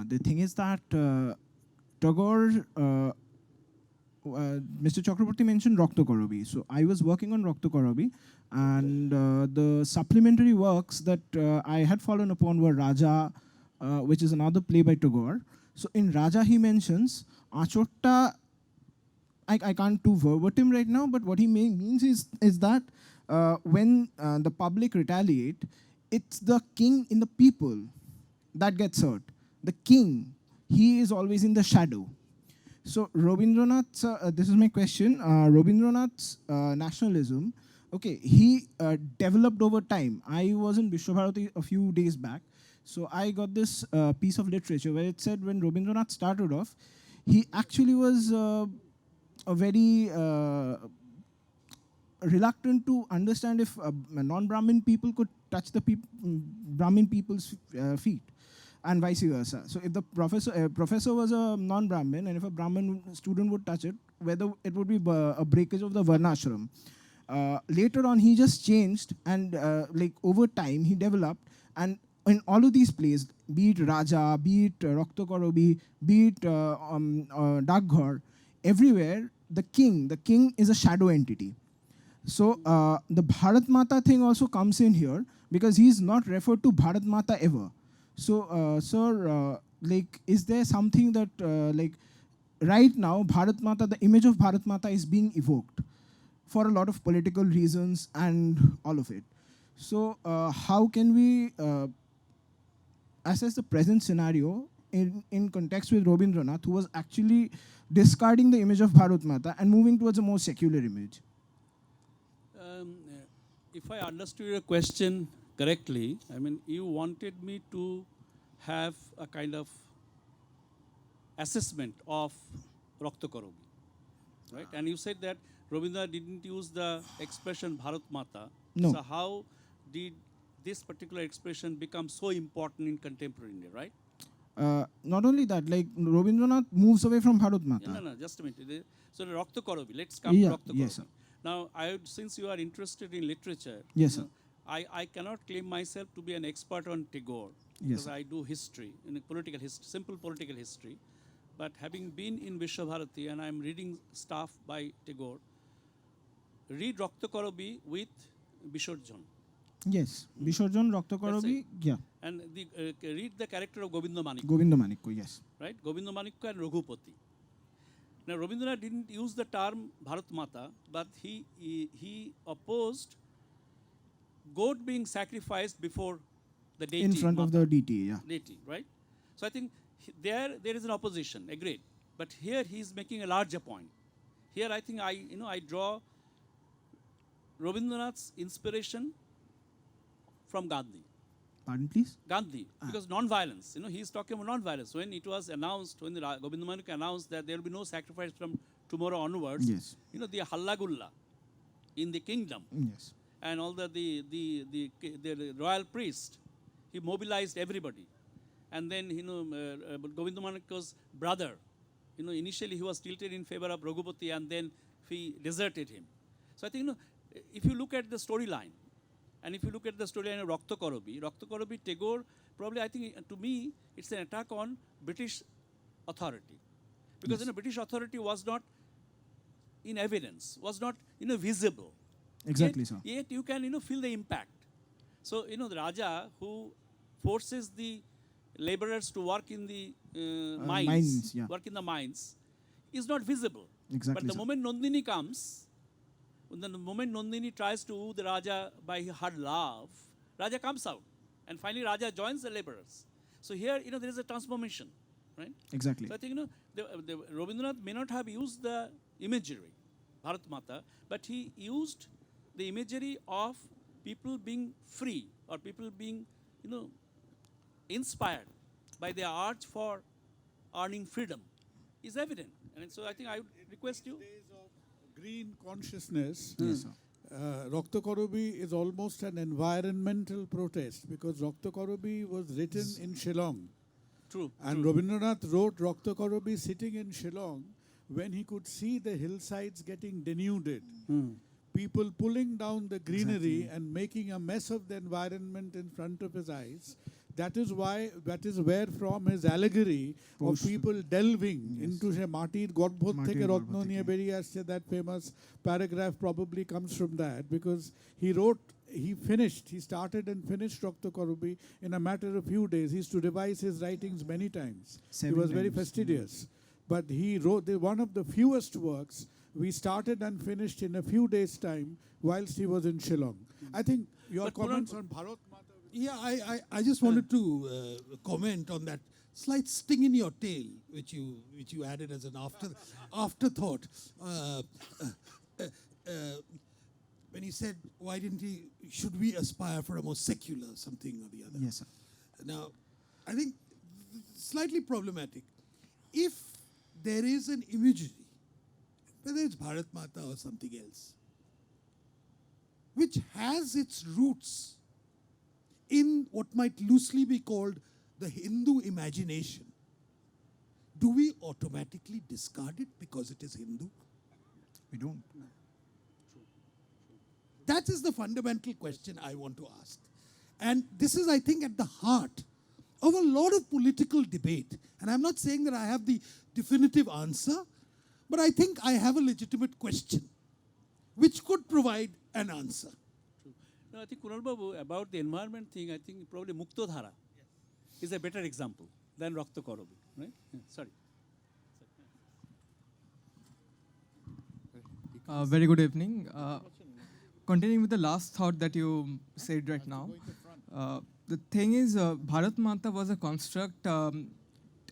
The thing is that Tagore, Mr. Chakraborty mentioned Rakto Korobi. So I was working on Rakto Korobi, and the supplementary works that I had fallen upon were Raja, which is another play by Tagore. So in Raja he mentions Achotta. I can't do verbatim right now, but what he means is that when the public retaliate, it's the king in the people that gets hurt. The king, he is always in the shadow. So Rabindranath's, this is my question, Rabindranath's nationalism, okay, he developed over time. I was in Vishwabharati a few days back, so I got this piece of literature where it said when Rabindranath started off, he actually was a very reluctant to understand if non-Brahmin people could touch the Brahmin people's feet, and vice versa. So if the professor was a non-Brahmin, and if a Brahmin student would touch it, whether it would be a breakage of the Varnashram. Later on, he just changed, and like over time, he developed, and in all of these plays, be it Raja, be it Rakto Korobi, be it Daghor, everywhere, the king is a shadow entity. So the Bharat Mata thing also comes in here, because he's not referred to Bharat Mata ever. So, sir, like, is there something that, like, right now, Bharat Mata, the image of Bharat Mata is being evoked for a lot of political reasons and all of it. So, how can we assess the present scenario in context with Rabindranath, who was actually discarding the image of Bharat Mata and moving towards a more secular image. If I understood your question correctly, I mean, you wanted me to have a kind of assessment of Rakta Korobi, right? And you said that Rabindranath didn't use the expression Bharat Mata. No. So how did this particular expression become so important in contemporary India, right? Not only that, like Rabindranath moves away from Bharat Mata. No, just a minute. So the Rakta Korobi, let's come Yeah, to Rakta Korobi. yes, sir. Now, since you are interested in literature, Yes, sir. I cannot claim myself to be an expert on Tagore, Yes, because sir. I do history, political history, simple political history. But having been in Vishwabharati and I'm reading stuff by Tagore, read Rakta Korobi with Bishorjan. Yes, Bishorjan, Rakta Korobi, yeah. And read the character of Govinda Manik, Govinda Manikko, yes. right? Govinda Manikko and Raghupati. Now, Rabindranath didn't use the term Bharat Mata, but he opposed goat being sacrificed before the deity. In front of the deity, yeah. Deity, right? So I think there is an opposition, agreed. But here he is making a larger point. Here I think I draw Rabindranath's inspiration from Gandhi. Pardon, please? Gandhi, because non-violence, he is talking about non-violence. When it was announced, when the Govinda Manik announced that there will be no sacrifice from tomorrow onwards, Yes. The Hallagulla in the kingdom, Yes. and all the royal priest, he mobilized everybody. And then, Govinda Manik's brother, initially he was tilted in favor of Raghupati, and then he deserted him. So I think, if you look at the storyline, and if you look at the storyline of Rakta Korobi, Tagore, probably I think to me it's an attack on British authority. Because Yes. British authority was not in evidence, was not visible. Exactly, yet, sir. Yet you can feel the impact. So the Raja who forces the laborers to work in the mines, yeah. work in the mines, is not visible. Exactly, But the sir. moment Nandini comes, when the moment Nandini tries to woo the Raja by her love, Raja comes out. And finally Raja joins the laborers. So here, there is a transformation, right? Exactly. So I think, the Rabindranath may not have used the imagery, Bharat Mata, but he used the imagery of people being free, or people being, inspired by their urge for earning freedom is evident. And so I think I would request you. Days of green consciousness, Yes, sir. Rakta Korobi is almost an environmental protest, because Rakta Korobi was written in Shillong. True. And true. Rabindranath wrote Rakta Korobi sitting in Shillong when he could see the hillsides getting denuded. People pulling down the greenery and making a mess of the environment in front of his eyes. That is where from his allegory of people delving into se Matir Gorbhot theke Ratno niye beriye asche, that famous paragraph probably comes from that, because he started and finished Rakta Korobi in a matter of few days. He used to revise his writings many times. He was very fastidious. But he wrote one of the fewest works we started and finished in a few days' time whilst he was in Shillong. I think your comments on Bharat Mata. Yeah, I just wanted to comment on that slight sting in your tail, which you added as an afterthought. When he said, should we aspire for a more secular something or the other? Yes, sir. Now, I think slightly problematic. If there is an imagery, whether it's Bharat Mata or something else, which has its roots in what might loosely be called the Hindu imagination, do we automatically discard it because it is Hindu? We don't. That is the fundamental question I want to ask. And this is, I think, at the heart of a lot of political debate. And I'm not saying that I have the definitive answer, but I think I have a legitimate question which could provide an answer. No, I think Kunal Babu, about the environment thing, I think probably Muktodhara is a better example than Rakta Korobi, right? Yeah, sorry. Very good evening. Continuing with the last thought that you said right now, the thing is, Bharat Mata was a construct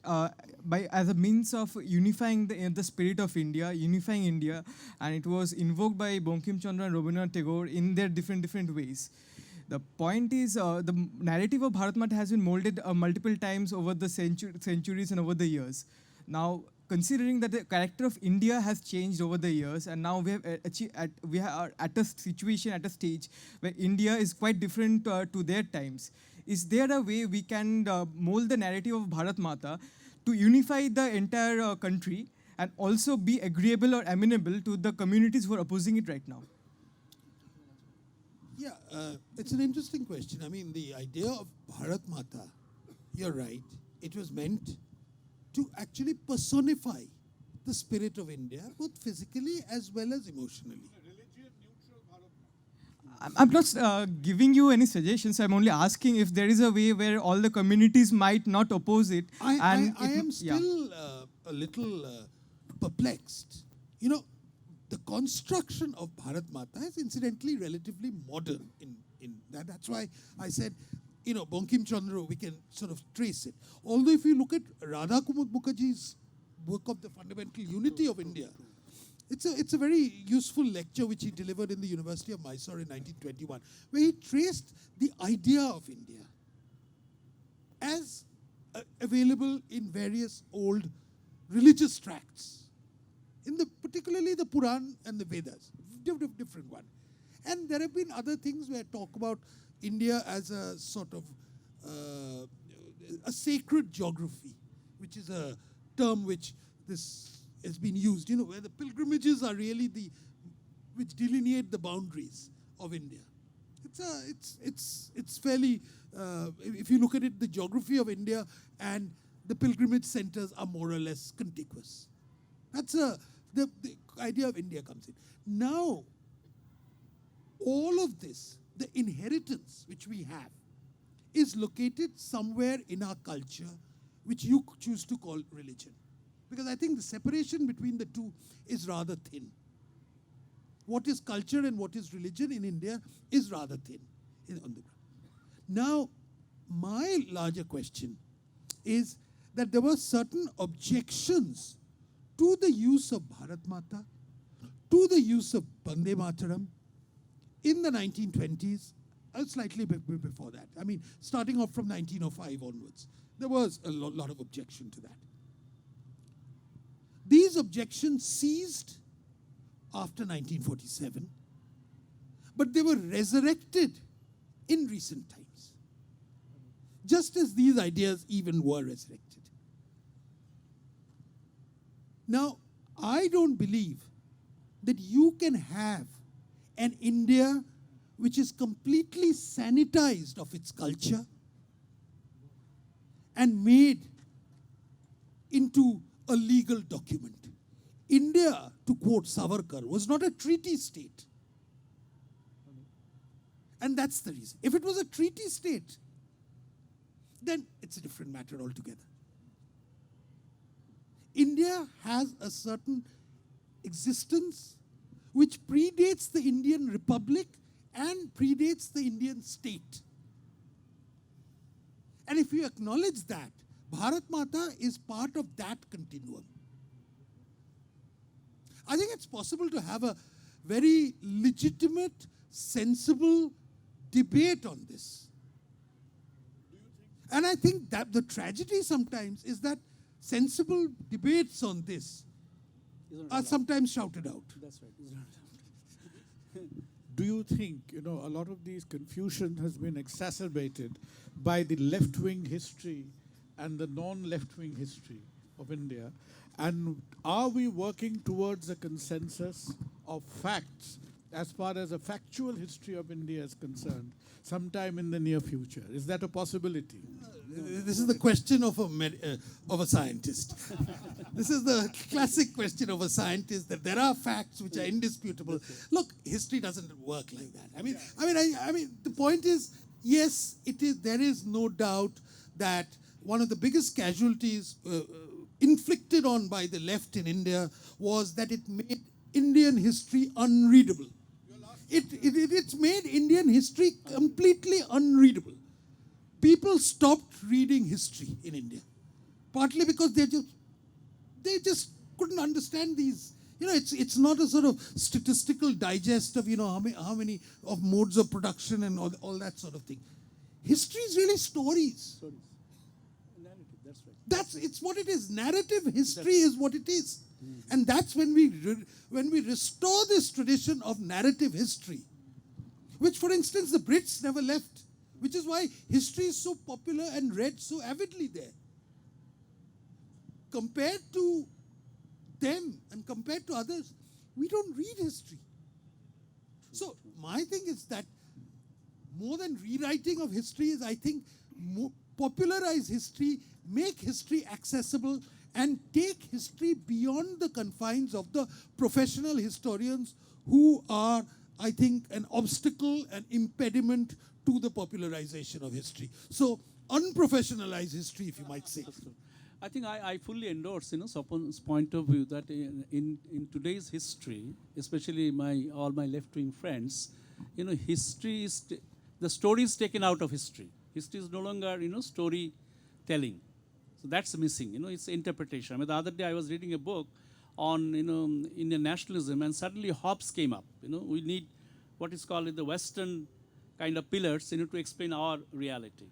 by as a means of unifying the spirit of India, unifying India, and it was invoked by Bankim Chandra and Rabindranath Tagore in their different ways. The point is, the narrative of Bharat Mata has been molded multiple times over the centuries and over the years. Now, considering that the character of India has changed over the years, and now we are at a situation, at a stage where India is quite different to their times. Is there a way we can mold the narrative of Bharat Mata to unify the entire country and also be agreeable or amenable to the communities who are opposing it right now? Yeah, it's an interesting question. I mean, the idea of Bharat Mata, you're right, it was meant to actually personify the spirit of India, both physically as well as emotionally. I'm not giving you any suggestions. I'm only asking if there is a way where all the communities might not oppose it. I am still a little perplexed. You know, the construction of Bharat Mata is incidentally relatively modern in that. That's why I said, you know, Bankim Chandra, we can sort of trace it. Although if you look at Radha Kumar Mukherjee's work of the fundamental unity of India, it's a very useful lecture which he delivered in the University of Mysore in 1921, where he traced the idea of India as available in various old religious tracts, particularly the Puran and the Vedas, different one. And there have been other things where talk about India as a sort of a sacred geography, which is a term which this has been used, you know, where the pilgrimages are really which delineate the boundaries of India. It's fairly, if you look at it, the geography of India and the pilgrimage centers are more or less contiguous. That's the idea of India comes in. Now, all of this, the inheritance which we have, is located somewhere in our culture, which you choose to call religion. Because I think the separation between the two is rather thin. What is culture and what is religion in India is rather thin on the ground. Now, my larger question is that there were certain objections to the use of Bharat Mata, to the use of Bande Mataram in the 1920s, slightly before that. I mean, starting off from 1905 onwards, there was a lot of objection to that. These objections ceased after 1947, but they were resurrected in recent times, just as these ideas even were resurrected. Now, I don't believe that you can have an India which is completely sanitized of its culture and made into a legal document. India, to quote Sarkar, was not a treaty state. And that's the reason. If it was a treaty state, then it's a different matter altogether. India has a certain existence which predates the Indian Republic and predates the Indian state. And if you acknowledge that, Bharat Mata is part of that continuum. I think it's possible to have a very legitimate, sensible debate on this. And I think that the tragedy sometimes is that sensible debates on this are sometimes shouted out. That's right. Do you think, you know, a lot of these confusion has been exacerbated by the left-wing history and the non-left-wing history of India? And are we working towards a consensus of facts as far as a factual history of India is concerned sometime in the near future? Is that a possibility? This is the question of a scientist. This is the classic question of a scientist, that there are facts which are indisputable. Look, history doesn't work like that. I mean, the point is, yes, it is. There is no doubt that one of the biggest casualties inflicted on by the left in India was that it made Indian history unreadable. It's made Indian history completely unreadable. People stopped reading history in India. partly because they just couldn't understand these. It's not a sort of statistical digest of how many of modes of production and all that sort of thing. History is really stories. Narrative, that's right. It's what it is. Narrative history is what it is. And that's when we restore this tradition of narrative history, which, for instance, the Brits never left, which is why history is so popular and read so avidly there. Compared to them and compared to others, we don't read history. So my thing is that more than rewriting of history is, I think, popularize history, make history accessible, and take history beyond the confines of the professional historians who are, I think, an obstacle, an impediment to the popularization of history. So unprofessionalize history, if you might say. I think I fully endorse, Swapan's point of view that in today's history, especially all my left-wing friends, history is the story is taken out of history. History is no longer, storytelling. So that's missing. It's interpretation. I mean, the other day I was reading a book on, Indian nationalism, and suddenly Hobbes came up. We need what is called the Western kind of pillars, to explain our reality.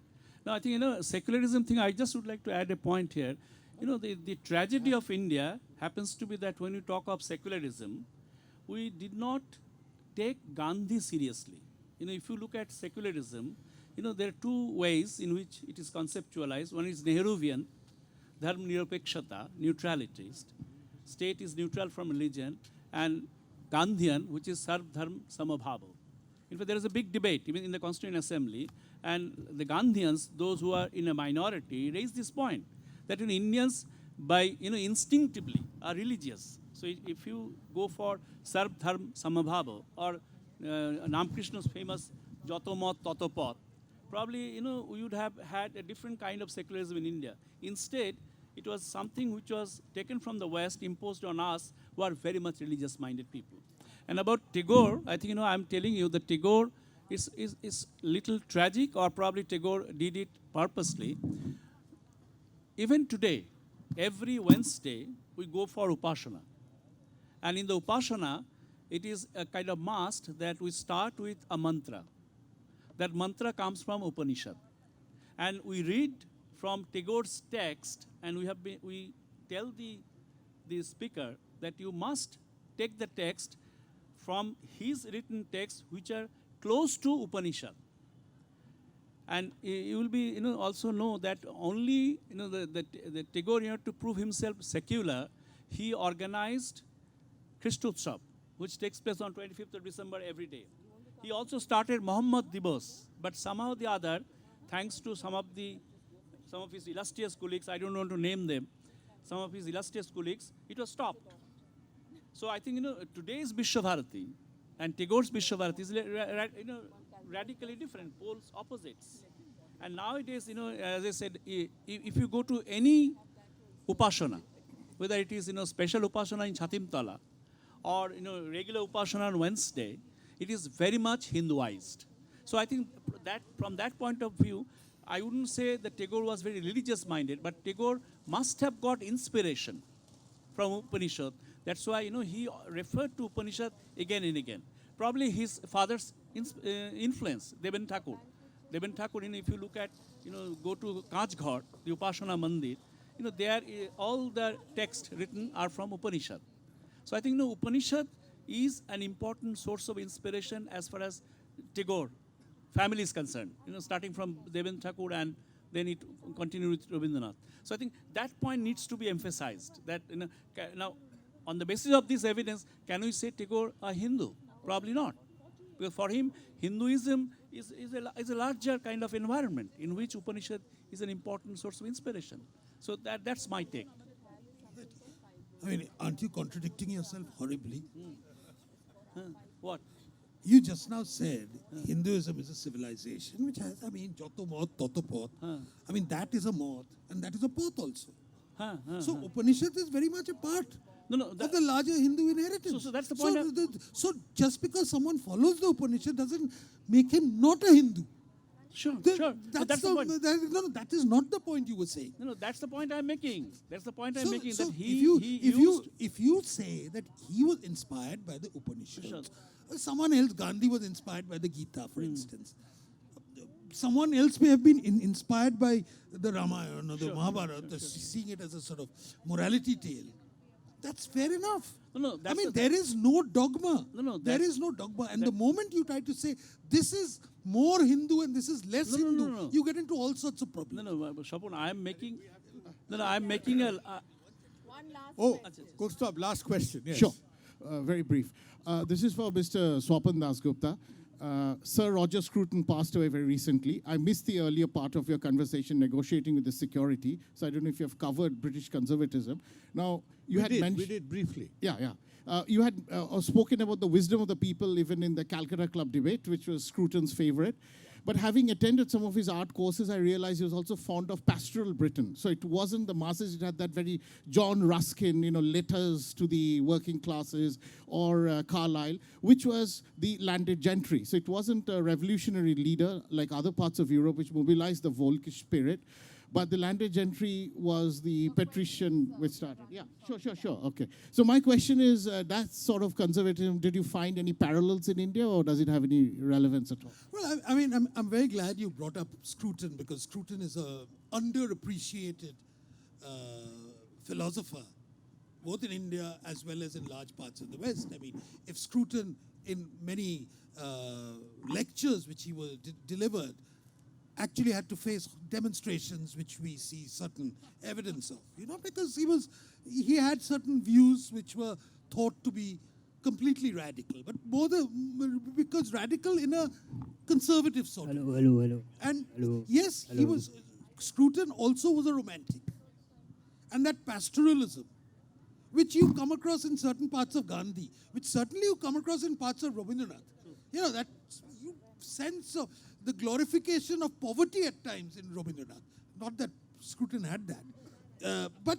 Now, I think, secularism thing, I just would like to add a point here. The tragedy of India happens to be that when you talk of secularism, we did not take Gandhi seriously. If you look at secularism, there are two ways in which it is conceptualized. One is Nehruvian, dharma nirapekshata, neutrality. State is neutral from religion. And Gandhian, which is sarv dharma samabhava. In fact, there is a big debate, even in the Constituent Assembly. And the Gandhians, those who are in a minority, raise this point that Indians, instinctively are religious. So if you go for sarv dharma samabhava or Ramakrishna's famous Jato Mat Tato Path, probably, we would have had a different kind of secularism in India. Instead, it was something which was taken from the West, imposed on us, who are very much religious-minded people. And about Tagore, I think, I'm telling you that Tagore is little tragic, or probably Tagore did it purposely. Even today, every Wednesday, we go for Upasana. And in the Upasana, it is a kind of mast that we start with a mantra. That mantra comes from Upanishad. And we read from Tagore's text, and we tell the speaker that you must take the text from his written texts, which are close to Upanishad. And you will be, also know that only, the Tagore, to prove himself secular, he organized Krishtotsav, which takes place on 25th of December every day. He also started Muhammad Divas, but somehow or the other, thanks to some of his illustrious colleagues, I don't want to name them, some of his illustrious colleagues, it was stopped. So I think, today's Vishwabharati and Tagore's Vishwabharati is, radically different, poles opposites. And nowadays, as I said, if you go to any Upasana, whether it is, special Upasana in Chatimtala or, regular Upasana on Wednesday, it is very much Hinduized. So I think that from that point of view, I wouldn't say that Tagore was very religious-minded, but Tagore must have got inspiration from Upanishad. That's why, he referred to Upanishad again and again. Probably his father's influence, Deven Thakur. Deven Thakur, if you look at, go to Kachghar, the Upasana Mandir, there all the texts written are from Upanishad. So I think, Upanishad is an important source of inspiration as far as Tagore family is concerned, starting from Deven Thakur and then it continued with Rabindranath. So I think that point needs to be emphasized. That now, on the basis of this evidence, can we say Tagore a Hindu? Probably not, because for him, Hinduism is a larger kind of environment in which Upanishad is an important source of inspiration. So that's my take. I mean, aren't you contradicting yourself horribly? What? You just now said Hinduism is a civilization which has, Jato Mat, Tato Path. I mean, that is a Math and that is a Path also. So Upanishad is very much a part of the larger Hindu inheritance. So that's the point. So just because someone follows the Upanishad doesn't make him not a Hindu. Sure, The- sure. But that's the point. No, that is not the point you were saying. No, that's the point I'm making. That's the point I'm making. So That if you say that he was inspired by the Upanishads, Sure. Someone else, Gandhi was inspired by the Gita, for instance. Someone else may have been inspired by the Ramayana or the Mahabharata, seeing it as a sort of morality tale. That's fair enough. No, I mean, there is no dogma. No, there is no dogma. And the moment you try to say this is more Hindu and this is less Hindu, no. you get into all sorts of problems. No, Swapan, I'm making a. Oh, Gustav, last question. Yes. Sure. Very brief. This is for Mr. Swapan Dasgupta. Sir Roger Scruton passed away very recently. I missed the earlier part of your conversation negotiating with the security, so I don't know if you have covered British conservatism. Now, you had mentioned... We did briefly. Yeah. You had spoken about the wisdom of the people even in the Calcutta Club debate, which was Scruton's favorite. But having attended some of his art courses, I realized he was also fond of pastoral Britain. So it wasn't the masses, it had that very John Ruskin, letters to the working classes, or Carlyle, which was the landed gentry. So it wasn't a revolutionary leader like other parts of Europe, which mobilized the Volkish spirit. But the landed gentry was the patrician which started. Yeah, sure. Okay. So my question is, that sort of conservatism, did you find any parallels in India, or does it have any relevance at all? Well, I mean, I'm very glad you brought up Scruton, because Scruton is a underappreciated philosopher, both in India as well as in large parts of the West. I mean, if Scruton, in many lectures which he delivered, actually had to face demonstrations which we see certain evidence of, because he had certain views which were thought to be completely radical, but because radical in a conservative sort of way. Hello. And Hello. yes, Hello. Scruton also was a romantic. And that pastoralism, which you come across in certain parts of Gandhi, which certainly you come across in parts of Rabindranath, that sense of the glorification of poverty at times in Rabindranath. Not that Scruton had that. But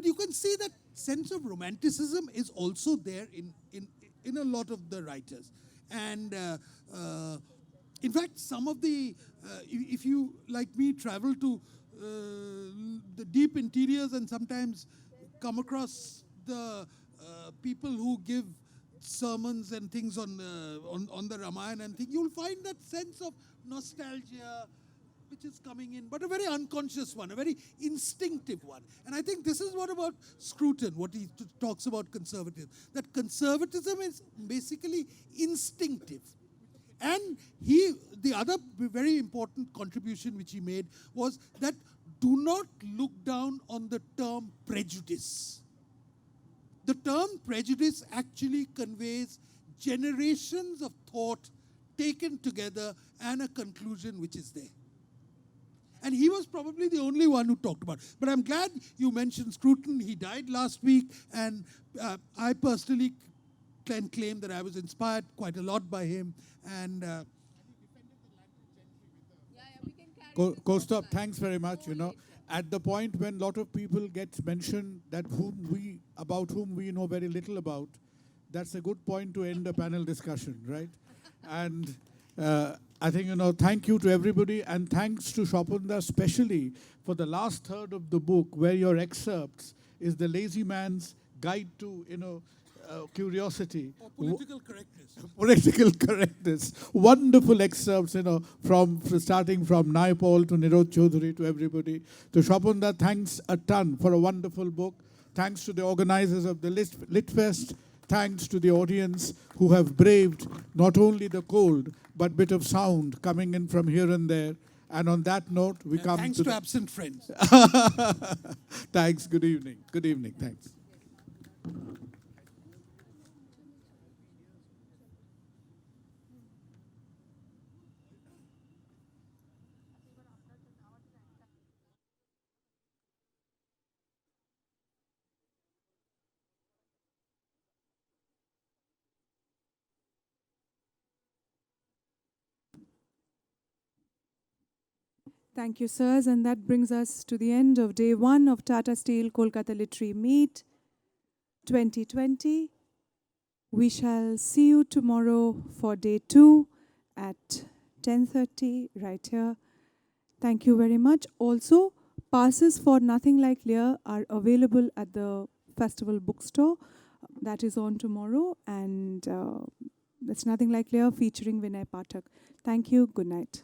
you can see that sense of romanticism is also there in a lot of the writers. And in fact, some of the, if you, like me, travel to the deep interiors and sometimes come across the people who give sermons and things on the Ramayana and things, you'll find that sense of nostalgia which is coming in, but a very unconscious one, a very instinctive one. And I think this is what about Scruton, what he talks about conservatism, that conservatism is basically instinctive. And the other very important contribution which he made was that do not look down on the term prejudice. The term prejudice actually conveys generations of thought taken together and a conclusion which is there. And he was probably the only one who talked about it. But I'm glad you mentioned Scruton. He died last week, and I personally can claim that I was inspired quite a lot by him. And Gustav, thanks very much. At the point when a lot of people get mentioned about whom we know very little about, that's a good point to end a panel discussion, right? And I think, thank you to everybody, and thanks to Swapan especially for the last third of the book, where your excerpts is the lazy man's guide to, curiosity. or political correctness. Political correctness. Wonderful excerpts, from starting from Naipaul to Nirod Chaudhary to everybody. To Swapan, thanks a ton for a wonderful book. Thanks to the organizers of the Litfest. Thanks to the audience who have braved not only the cold, but bit of sound coming in from here and there. And on that note, we come thanks to to absent friends. Thanks. Good evening. Good evening. Thanks. Thank you, sirs. And that brings us to the end of day one of Tata Steel Kolkata Literary Meet 2020. We shall see you tomorrow for day two at 10:30 right here. Thank you very much. Also, passes for Nothing Like Lear are available at the festival bookstore. That is on tomorrow, and that's Nothing Like Lear featuring Vinay Pathak. Thank you. Good night.